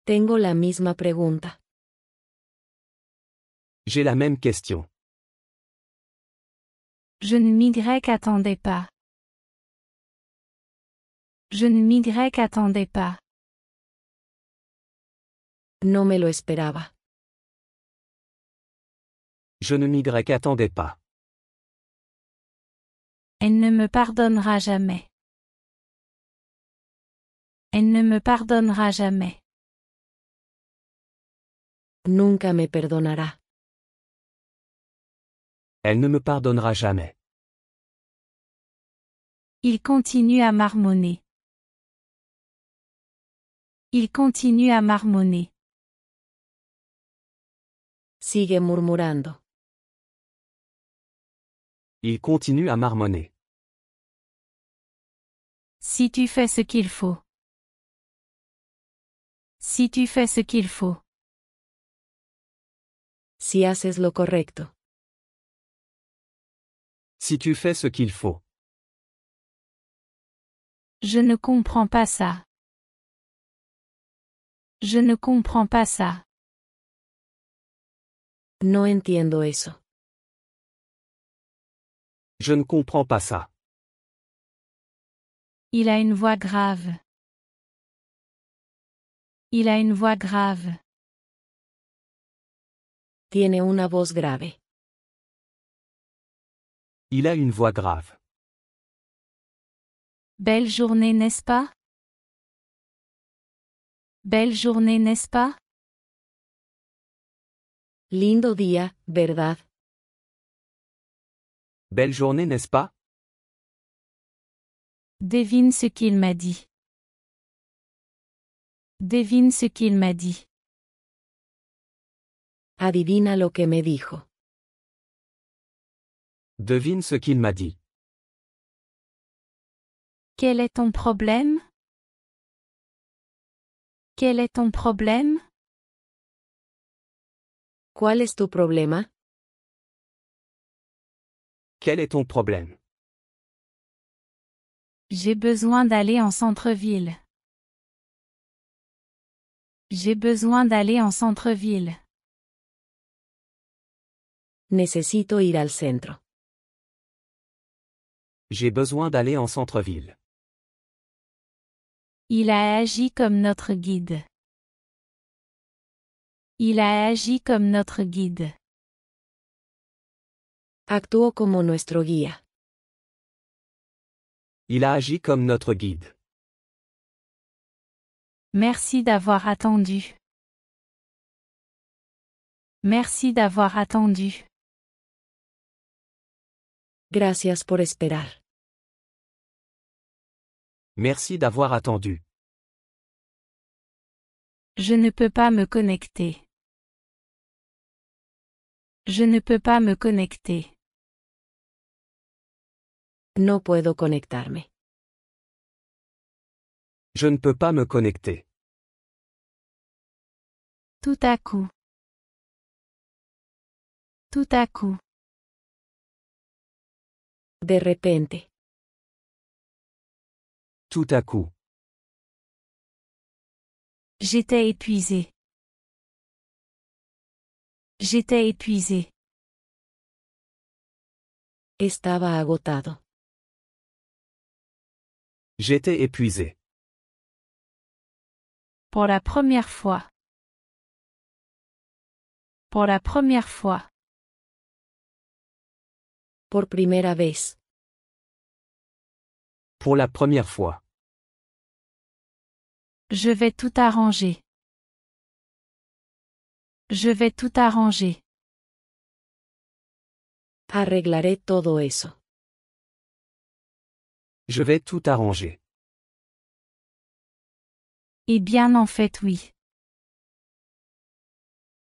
Tengo la misma pregunta. J'ai la même question. Je ne m'y attendais pas. Je ne m'y attendais pas. No me lo esperaba. Je ne m'y attendais pas. Elle ne me pardonnera jamais. Elle ne me pardonnera jamais. Nunca me perdonará. Elle ne me pardonnera jamais. Il continue à marmonner. Il continue à marmonner. Sigue murmurando. Il continue à marmonner. Si tu fais ce qu'il faut. Si tu fais ce qu'il faut. Si haces lo correcto. Si tu fais ce qu'il faut. Je ne comprends pas ça. Je ne comprends pas ça. No entiendo eso. Je ne comprends pas ça. Il a une voix grave. Il a une voix grave. Tiene una voz grave. Il a une voix grave. Belle journée, n'est-ce pas? Belle journée, n'est-ce pas? Lindo día, ¿verdad? Belle journée, n'est-ce pas? Devine ce qu'il m'a dit. Devine ce qu'il m'a dit. Adivina lo que me dijo. Devine ce qu'il m'a dit. Quel est ton problème? Quel est ton problème? ¿Cuál es tu problema? Quel est ton problème? J'ai besoin d'aller en centre-ville. J'ai besoin d'aller en centre-ville. Necesito ir al centro. J'ai besoin d'aller en centre-ville. Il a agi comme notre guide. Il a agi comme notre guide. Actuó como nuestro guía. Il a agi comme notre guide. Merci d'avoir attendu. Merci d'avoir attendu. Gracias por esperar. Merci d'avoir attendu. Je ne peux pas me connecter. Je ne peux pas me connecter. No puedo conectarme. Je ne peux pas me connecter. Tout à coup. Tout à coup. De repente. Tout à coup. J'étais épuisé. J'étais épuisé. Estaba agotado. J'étais épuisé. Pour la première fois. Pour la première fois. Por primera vez. Pour la première fois. Je vais tout arranger. Je vais tout arranger. Arreglaré todo eso. Je vais tout arranger. Eh bien en fait oui.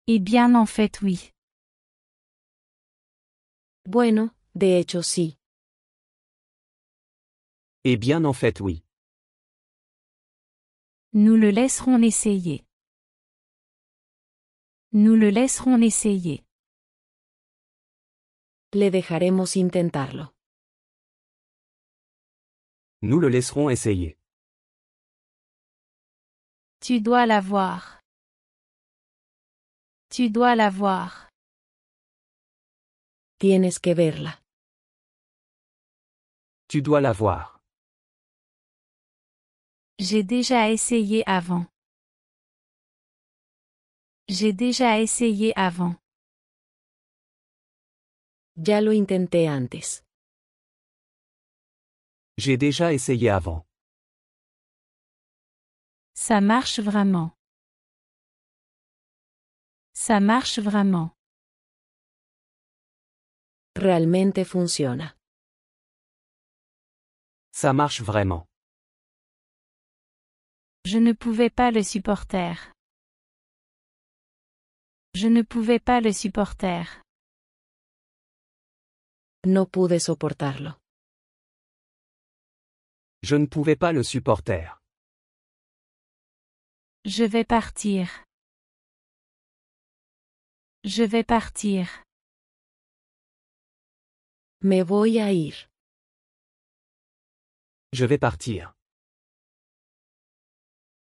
Eh bien en fait oui. Bueno, de hecho sí. Eh bien en fait oui. Nous le laisserons essayer. Nous le laisserons essayer. Le dejaremos intentarlo. Nous le laisserons essayer. Tu dois la voir. Tu dois la voir. Tienes que verla. Tu dois la voir. J'ai déjà essayé avant. J'ai déjà essayé avant. Ya lo intenté antes. J'ai déjà essayé avant. Ça marche vraiment. Ça marche vraiment. Realmente funciona. Ça marche vraiment. Je ne pouvais pas le supporter. Je ne pouvais pas le supporter. No pude soportarlo. Je ne pouvais pas le supporter. Je vais partir. Je vais partir. Me voy a ir. Je vais partir.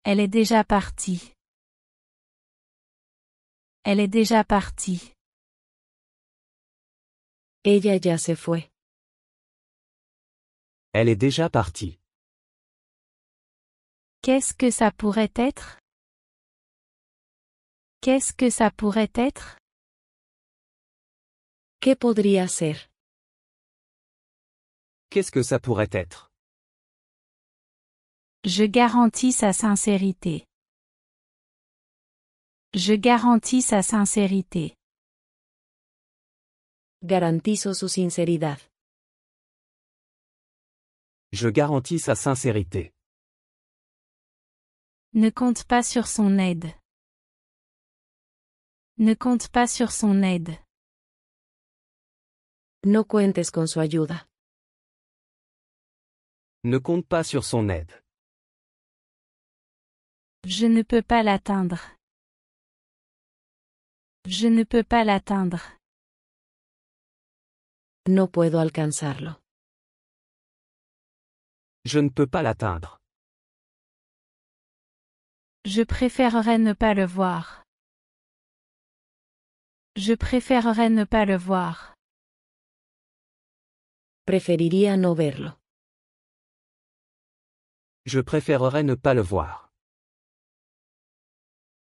Elle est déjà partie. Elle est déjà partie. Ella ya se fue. Elle est déjà partie. Qu'est-ce que ça pourrait être? Qu'est-ce que ça pourrait être? ¿Qué podría ser? Qu'est-ce que ça pourrait être? Je garantis sa sincérité. Je garantis sa sincérité. Garantizo su sinceridad. Je garantis sa sincérité. Ne compte pas sur son aide. Ne compte pas sur son aide. No cuentes con su ayuda. Ne compte pas sur son aide. Je ne peux pas l'atteindre. Je ne peux pas l'atteindre. No puedo alcanzarlo. Je ne peux pas l'atteindre. Je préférerais ne pas le voir. Je préférerais ne pas le voir. Preferiría no verlo. Je préférerais ne pas le voir.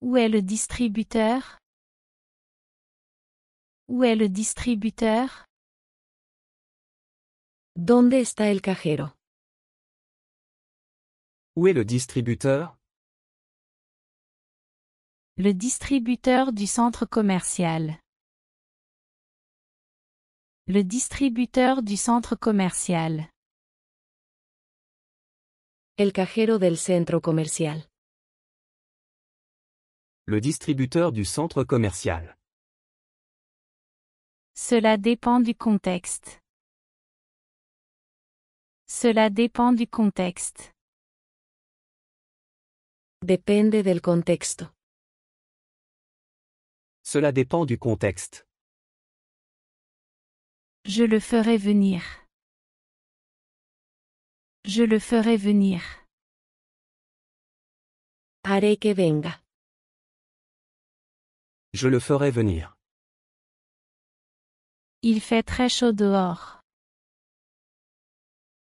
Où est le distributeur? Où est le distributeur? ¿Dónde está el cajero? Où est le distributeur? Le distributeur du centre commercial. Le distributeur du centre commercial. El cajero del centro comercial. Le distributeur du centre commercial. Cela dépend du contexte. Cela dépend du contexte. Depende del contexto. Cela dépend du contexte. Je le ferai venir. Je le ferai venir. Haré que venga. Je le ferai venir. Il fait très chaud dehors.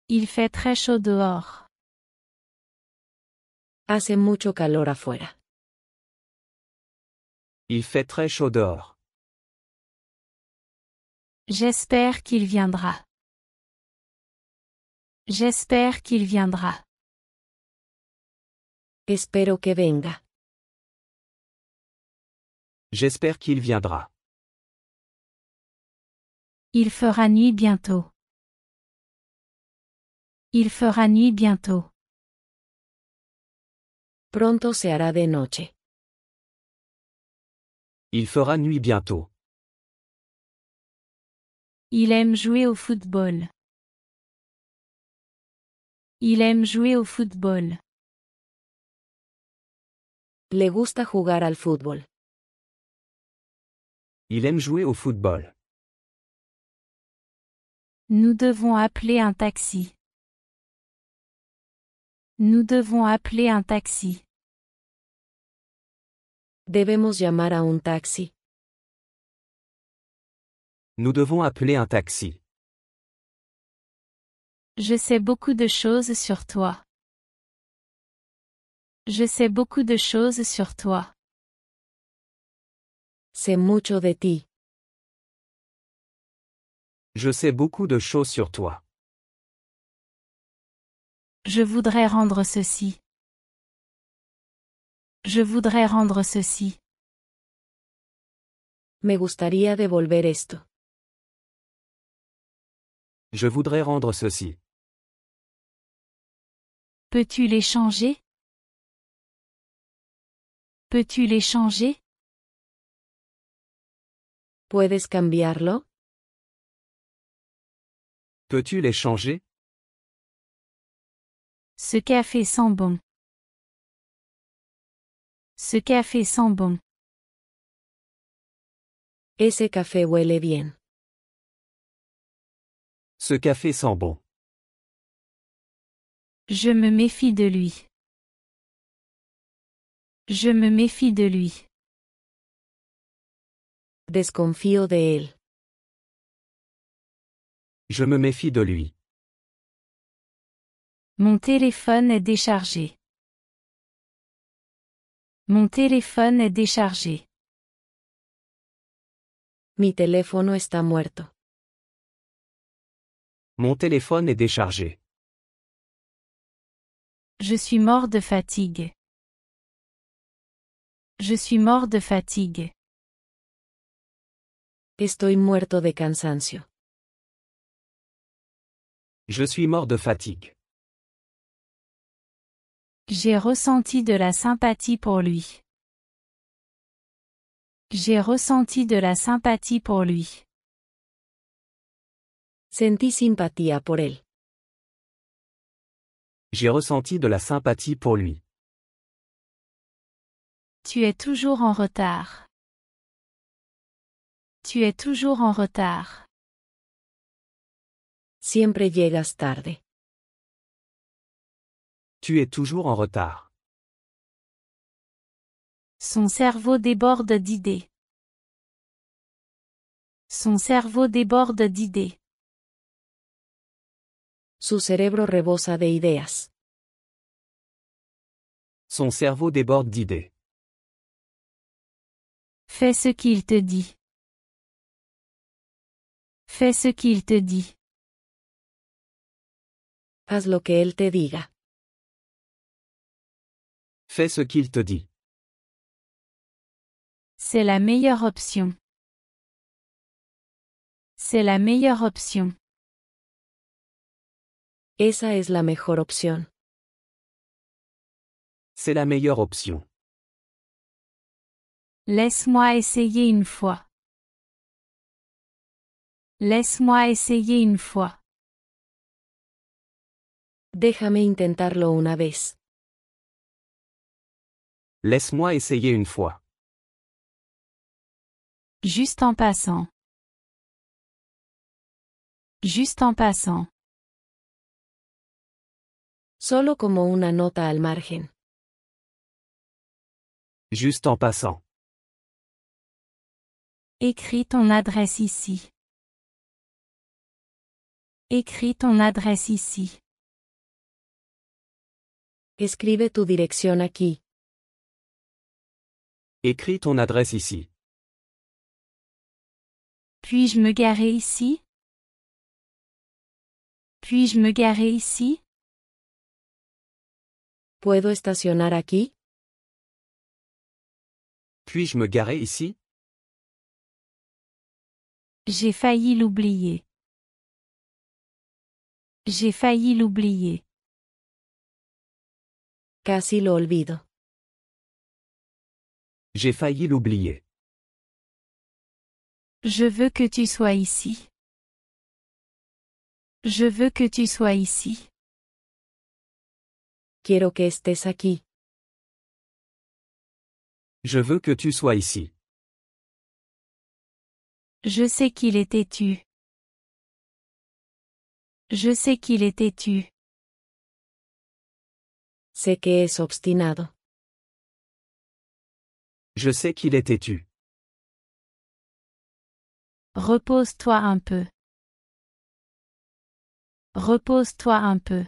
Il fait très chaud dehors. Hace mucho calor afuera. Il fait très chaud dehors. J'espère qu'il viendra. J'espère qu'il viendra. Espero que venga. J'espère qu'il viendra. Il fera nuit bientôt. Il fera nuit bientôt. Pronto se hará de noche. Il fera nuit bientôt. Il aime jouer au football. Il aime jouer au football. Le gusta jugar al fútbol. Il aime jouer au football. Nous devons appeler un taxi. Nous devons appeler un taxi. Debemos llamar a un taxi. Nous devons appeler un taxi. Je sais beaucoup de choses sur toi. Je sais beaucoup de choses sur toi. Sé mucho de ti. Je sais beaucoup de choses sur toi. Je voudrais rendre ceci. Je voudrais rendre ceci. Me gustaría devolver esto. Je voudrais rendre ceci. Peux-tu l'échanger? Peux-tu l'échanger? ¿Puedes cambiarlo? Peux-tu les changer? Ce café sent bon. Ce café sent bon. Ese café huele bien. Ce café sent bon. Je me méfie de lui. Je me méfie de lui. Desconfío de él. Je me méfie de lui. Mon téléphone est déchargé. Mon téléphone est déchargé. Mi teléfono está muerto. Mon téléphone est déchargé. Je suis mort de fatigue. Je suis mort de fatigue. Estoy muerto de cansancio. Je suis mort de fatigue. J'ai ressenti de la sympathie pour lui. J'ai ressenti de la sympathie pour lui. Sentí simpatía por él. J'ai ressenti de la sympathie pour lui. Tu es toujours en retard. Tu es toujours en retard. Siempre llegas tarde. Tu es toujours en retard. Son cerveau déborde d'idées. Son cerveau déborde d'idées. Su cerebro rebosa de ideas. Son cerveau déborde d'idées. Fais ce qu'il te dit. Fais ce qu'il te dit. Haz lo que él te diga. Fais ce qu'il te dit. C'est la meilleure option. C'est la meilleure option. Esa es la mejor opción. C'est la meilleure option. Laisse-moi essayer une fois. Laisse-moi essayer une fois. Déjame intentarlo una vez. Laisse-moi essayer une fois. Juste en passant. Juste en passant. Solo como una nota al margen. Juste en passant. Écris ton adresse ici. Écris ton adresse ici. Escribe tu dirección aquí. Écris ton adresse ici. Puis-je me garer ici? Puis-je me garer ici? ¿Puedo estacionar aquí? Puis-je me garer ici? J'ai failli l'oublier. J'ai failli l'oublier. Casi lo olvido. J'ai failli l'oublier. Je veux que tu sois ici. Je veux que tu sois ici. Quiero que estés aquí. Je veux que tu sois ici. Je sais qu'il est têtu. Je sais qu'il est têtu. Sé que es obstinado. Je sais qu'il est têtu. Repose-toi un peu. Repose-toi un peu.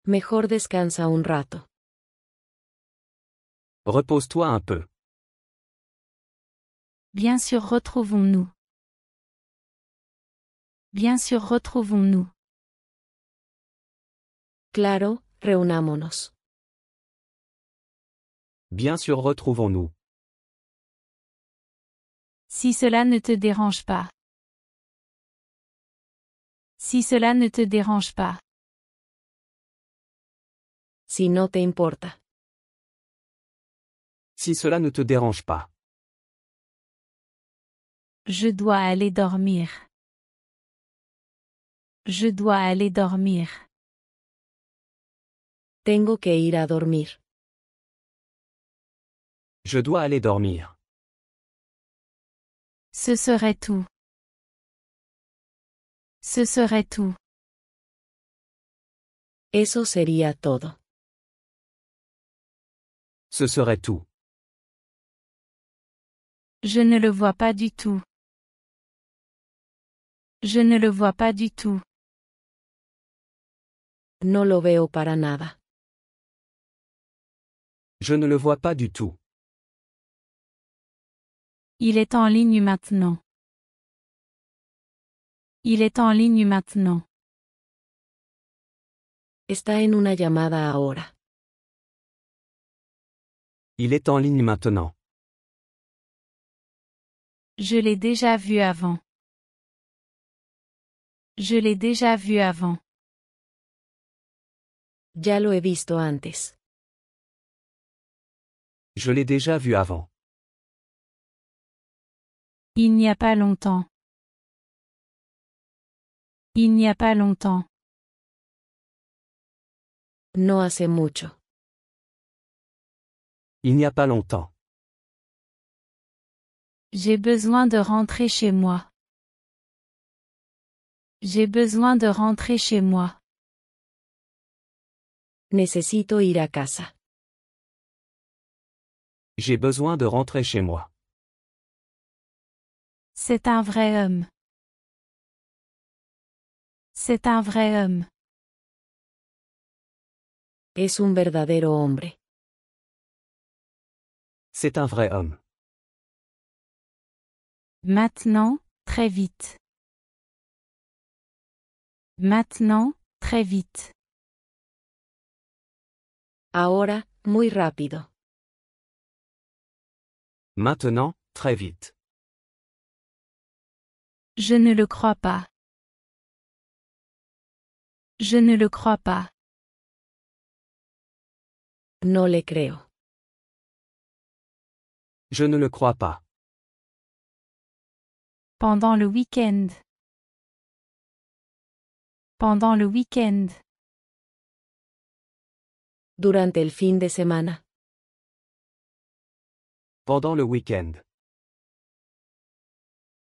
Mejor descansa un rato. Repose-toi un peu. Bien sûr, retrouvons-nous. Bien sûr, retrouvons-nous. Claro, reunámonos. Bien sûr, retrouvons-nous. Si cela ne te dérange pas. Si cela ne te dérange pas. Si no te importa. Si cela ne te dérange pas. Je dois aller dormir. Je dois aller dormir. Tengo que ir a dormir. Je dois aller dormir. Ce serait tout. Ce serait tout. Eso sería todo. Ce serait tout. Je ne le vois pas du tout. Je ne le vois pas du tout. No lo veo para nada. Je ne le vois pas du tout. Il est en ligne maintenant. Il est en ligne maintenant. Está en una llamada ahora. Il est en ligne maintenant. Je l'ai déjà vu avant. Je l'ai déjà vu avant. Ya lo he visto antes. Je l'ai déjà vu avant. Il n'y a pas longtemps. Il n'y a pas longtemps. No hace mucho. Il n'y a pas longtemps. J'ai besoin de rentrer chez moi. J'ai besoin de rentrer chez moi. Necesito ir a casa. J'ai besoin de rentrer chez moi. C'est un vrai homme. C'est un vrai homme. Es un verdadero hombre. C'est un vrai homme. Maintenant, très vite. Maintenant, très vite. Ahora, muy rápido. Maintenant, très vite. Je ne le crois pas. Je ne le crois pas. No le creo. Je ne le crois pas. Pendant le week-end. Pendant le week-end. Durante el fin de semana. Pendant le week-end.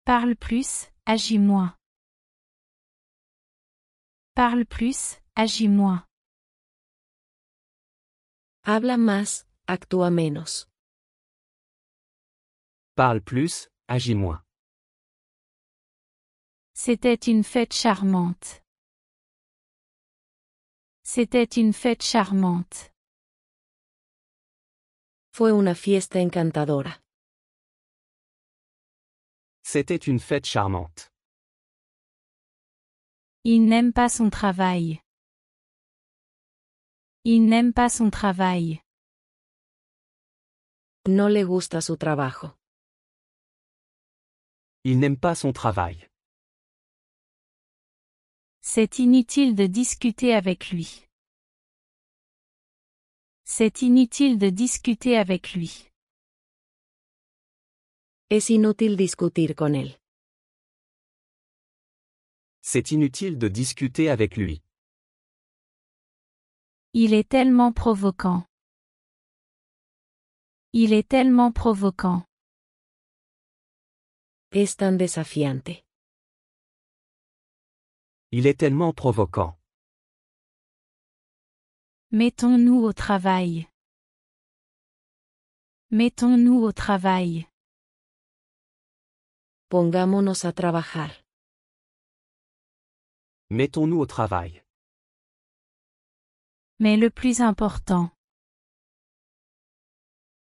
Parle plus, agis moins. Parle plus, agis moins. Habla más, actúa menos. Parle plus, agis moins. C'était une fête charmante. C'était une fête charmante. Fue una fiesta encantadora. C'était une fête charmante. Il n'aime pas son travail. Il n'aime pas son travail. No le gusta su trabajo. Il n'aime pas son travail. C'est inutile de discuter avec lui. C'est inutile de discuter avec lui. Es inútil discutir con él. C'est inutile de discuter avec lui. Il est tellement provoquant. Il est tellement provoquant. Es tan desafiante. Il est tellement provoquant. Mettons-nous au travail. Mettons-nous au travail. Pongámonos a trabajar. Mettons-nous au travail. Mais le plus important.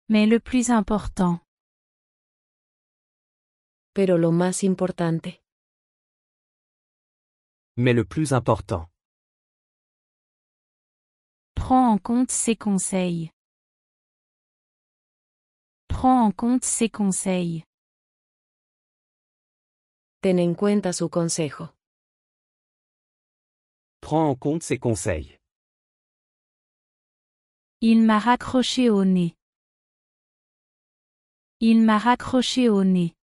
Mais le plus important. Pero lo más importante. Mais le plus important. Prends en compte ses conseils. Prends en compte ses conseils. Ten en cuenta su consejo. Prends en compte ses conseils. Il m'a raccroché au nez. Il m'a raccroché au nez.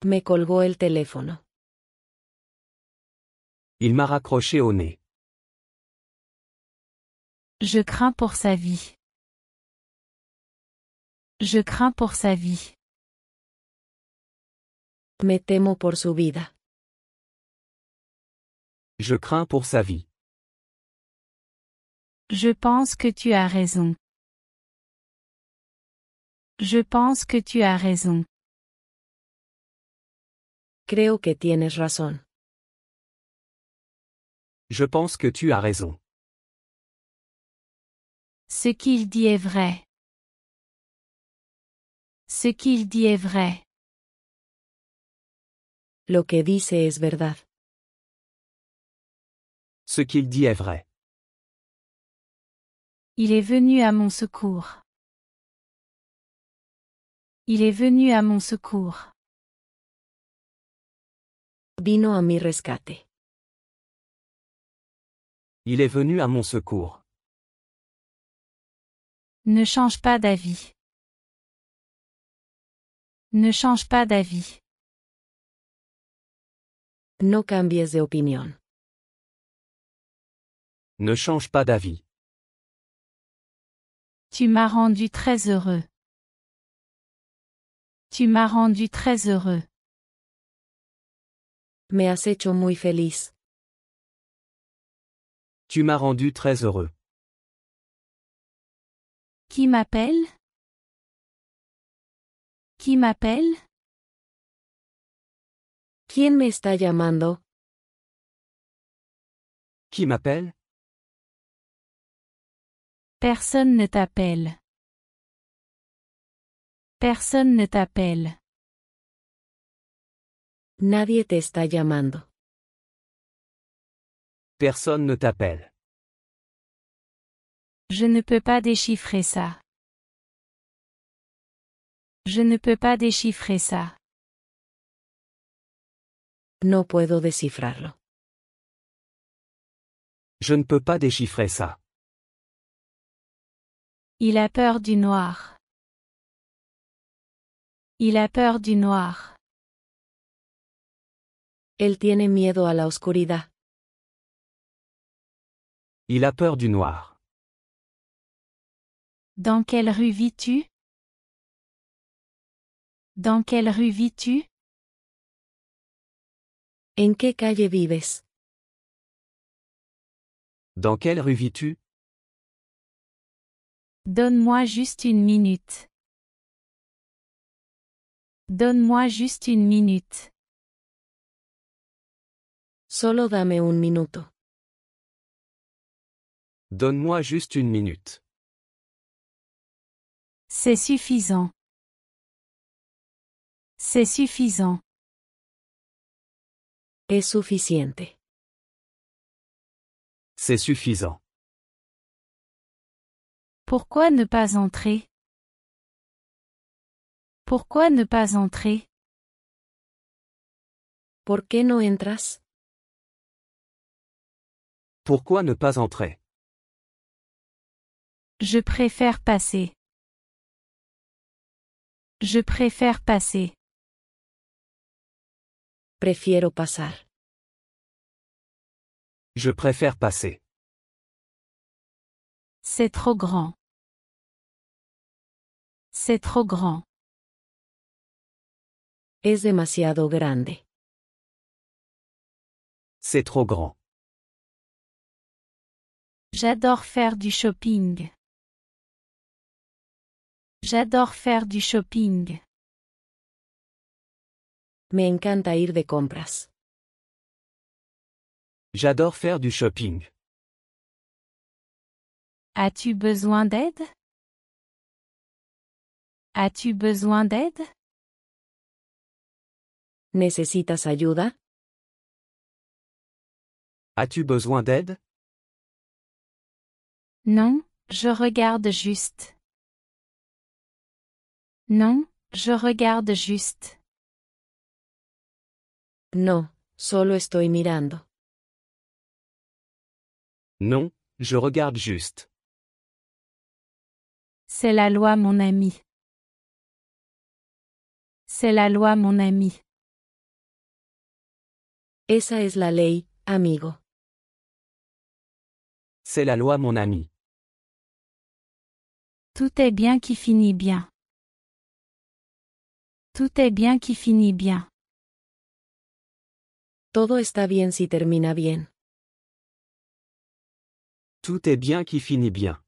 Me colgó el teléfono. Il m'a raccroché au nez. Je crains pour sa vie. Je crains pour sa vie. Me temo por su vida. Je crains pour sa vie. Je pense que tu as raison. Je pense que tu as raison. Creo que tienes razón. Je pense que tu as raison. Ce qu'il dit est vrai. Ce qu'il dit est vrai. Lo que dice es verdad. Ce qu'il dit est vrai. Il est venu à mon secours. Il est venu à mon secours. Vino a mi rescate. Il est venu à mon secours. Ne change pas d'avis. Ne change pas d'avis. No cambies de opinión. Ne change pas d'avis. Tu m'as rendu très heureux. Tu m'as rendu très heureux. Me has hecho muy feliz. Tu m'as rendu très heureux. Qui m'appelle? Qui m'appelle? ¿Quién me está llamando? Qui m'appelle? Personne ne t'appelle. Personne ne t'appelle. Nadie te está llamando. Personne ne t'appelle. Je ne peux pas déchiffrer ça. Je ne peux pas déchiffrer ça. No puedo descifrarlo. Je ne peux pas déchiffrer ça. Il a peur du noir. Il a peur du noir. Él tiene miedo a la oscuridad. Il a peur du noir. Dans quelle rue vis-tu? Dans quelle rue vis-tu? ¿En qué calle vives? Dans quelle rue vis-tu? Donne-moi juste une minute. Donne-moi juste une minute. Solo dame un minuto. Donne-moi juste une minute. C'est suffisant. C'est suffisant. Es suficiente. C'est suffisant. Pourquoi ne pas entrer? Pourquoi ne pas entrer? ¿Por qué no entras? Pourquoi ne pas entrer? Je préfère passer. Je préfère passer. Prefiero pasar. Je préfère passer. C'est trop grand. C'est trop grand. Es demasiado grande. C'est trop grand. J'adore faire du shopping. J'adore faire du shopping. Me encanta ir de compras. J'adore faire du shopping. As-tu besoin d'aide? As-tu besoin d'aide? ¿Necesitas ayuda? As-tu besoin d'aide? Non, je regarde juste. Non, je regarde juste. No, solo estoy mirando. Non, je regarde juste. C'est la loi, mon ami. C'est la loi, mon ami. Esa es la ley, amigo. C'est la loi, mon ami. Tout est bien qui finit bien. Tout est bien qui finit bien. Todo está bien si termina bien. Tout est bien qui finit bien.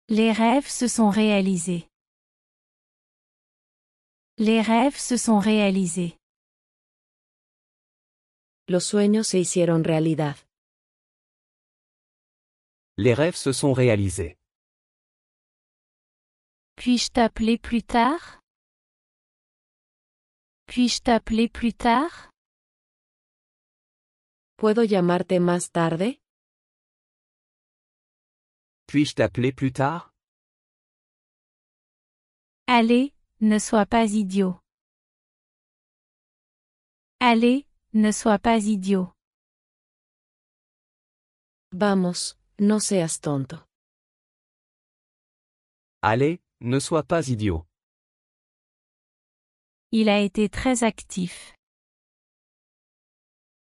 Les rêves se sont réalisés. Les rêves se sont réalisés. Los sueños se hicieron realidad. Les rêves se sont réalisés. Puis-je t'appeler plus tard? Puis-je t'appeler plus tard? ¿Puedo llamarte más tarde? Puis-je t'appeler plus tard? Allez, ne sois pas idiot. Allez, ne sois pas idiot. Vamos, no seas tonto. Allez, ne sois pas idiot. Il a été très actif.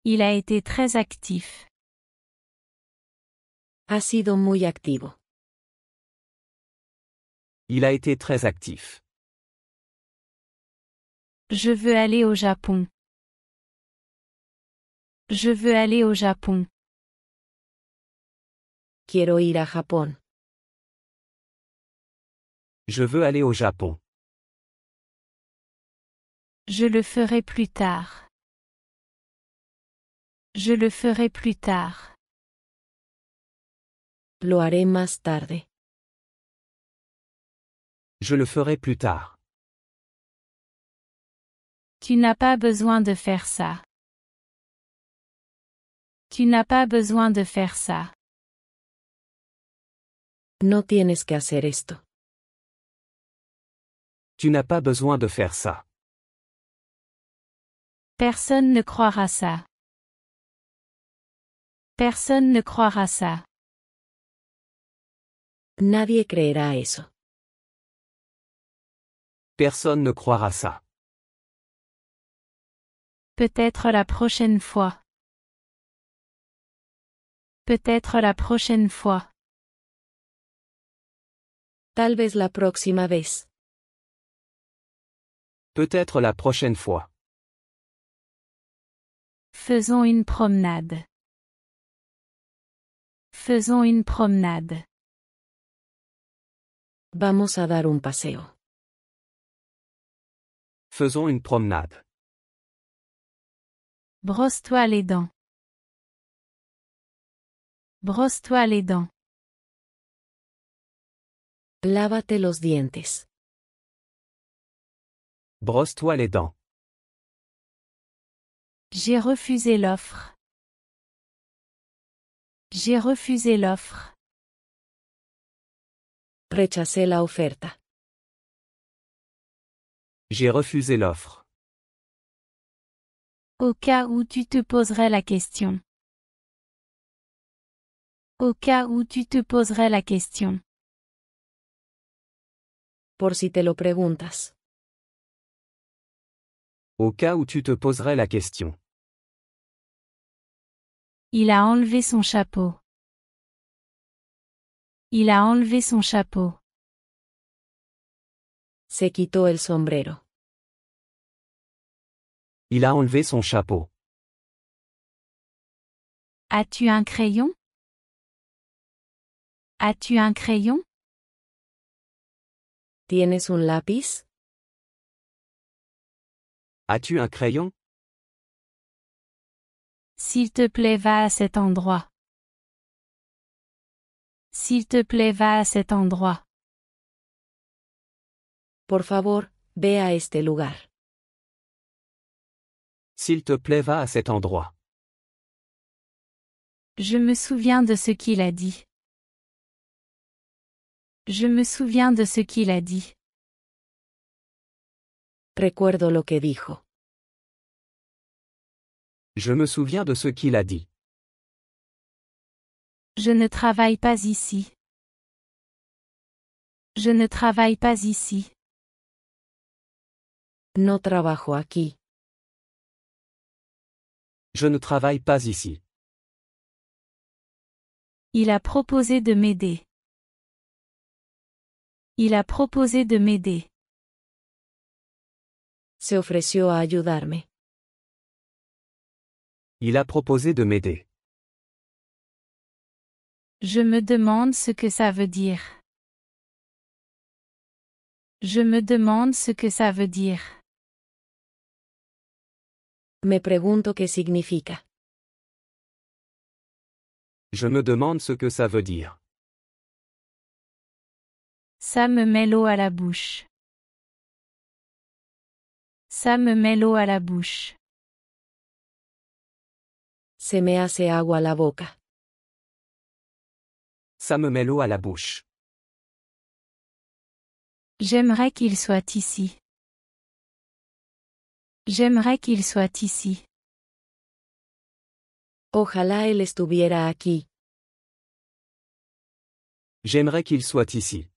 Il a été très actif. Ha sido muy activo. Il a été très actif. Je veux aller au Japon. Je veux aller au Japon. Quiero ir a Japón. Je veux aller au Japon. Je le ferai plus tard. Je le ferai plus tard. Lo haré más tarde. Je le ferai plus tard. Tu n'as pas besoin de faire ça. Tu n'as pas besoin de faire ça. No tienes que hacer esto. Tu n'as pas besoin de faire ça. Personne ne croira ça. Personne ne croira ça. Nadie creerá eso. Personne ne croira ça. Peut-être la prochaine fois. Peut-être la prochaine fois. Tal vez la próxima vez. Peut-être la prochaine fois. Faisons une promenade. Faisons une promenade. Vamos a dar un paseo. Faisons une promenade. Brosse-toi les dents. Brosse-toi les dents. Lávate los dientes. Brosse-toi les dents. J'ai refusé l'offre. J'ai refusé l'offre. Rechacé la oferta. J'ai refusé l'offre. Au cas où tu te poserais la question. Au cas où tu te poserais la question. Por si te lo preguntas. Au cas où tu te poserais la question. Il a enlevé son chapeau. Il a enlevé son chapeau. Se quitó el sombrero. Il a enlevé son chapeau. As-tu un crayon? As-tu un crayon? ¿Tienes un lápiz? As-tu un crayon? S'il te plaît, va à cet endroit. S'il te plaît, va à cet endroit. Por favor, ve a este lugar. S'il te plaît, va à cet endroit. Je me souviens de ce qu'il a dit. Je me souviens de ce qu'il a dit. Recuerdo lo que dijo. Je me souviens de ce qu'il a dit. Je ne travaille pas ici. Je ne travaille pas ici. No trabajo aquí. Je ne travaille pas ici. Il a proposé de m'aider. Il a proposé de m'aider. Se ofreció a ayudarme. Il a proposé de m'aider. Je me demande ce que ça veut dire. Je me demande ce que ça veut dire. Me pregunto qué significa. Je me demande ce que ça veut dire. Ça me met l'eau à la bouche. Ça me met l'eau à la bouche. Se me hace agua la boca. Ça me met l'eau à la bouche. J'aimerais qu'il soit ici. J'aimerais qu'il soit ici. Ojalá él estuviera aquí. J'aimerais qu'il soit ici.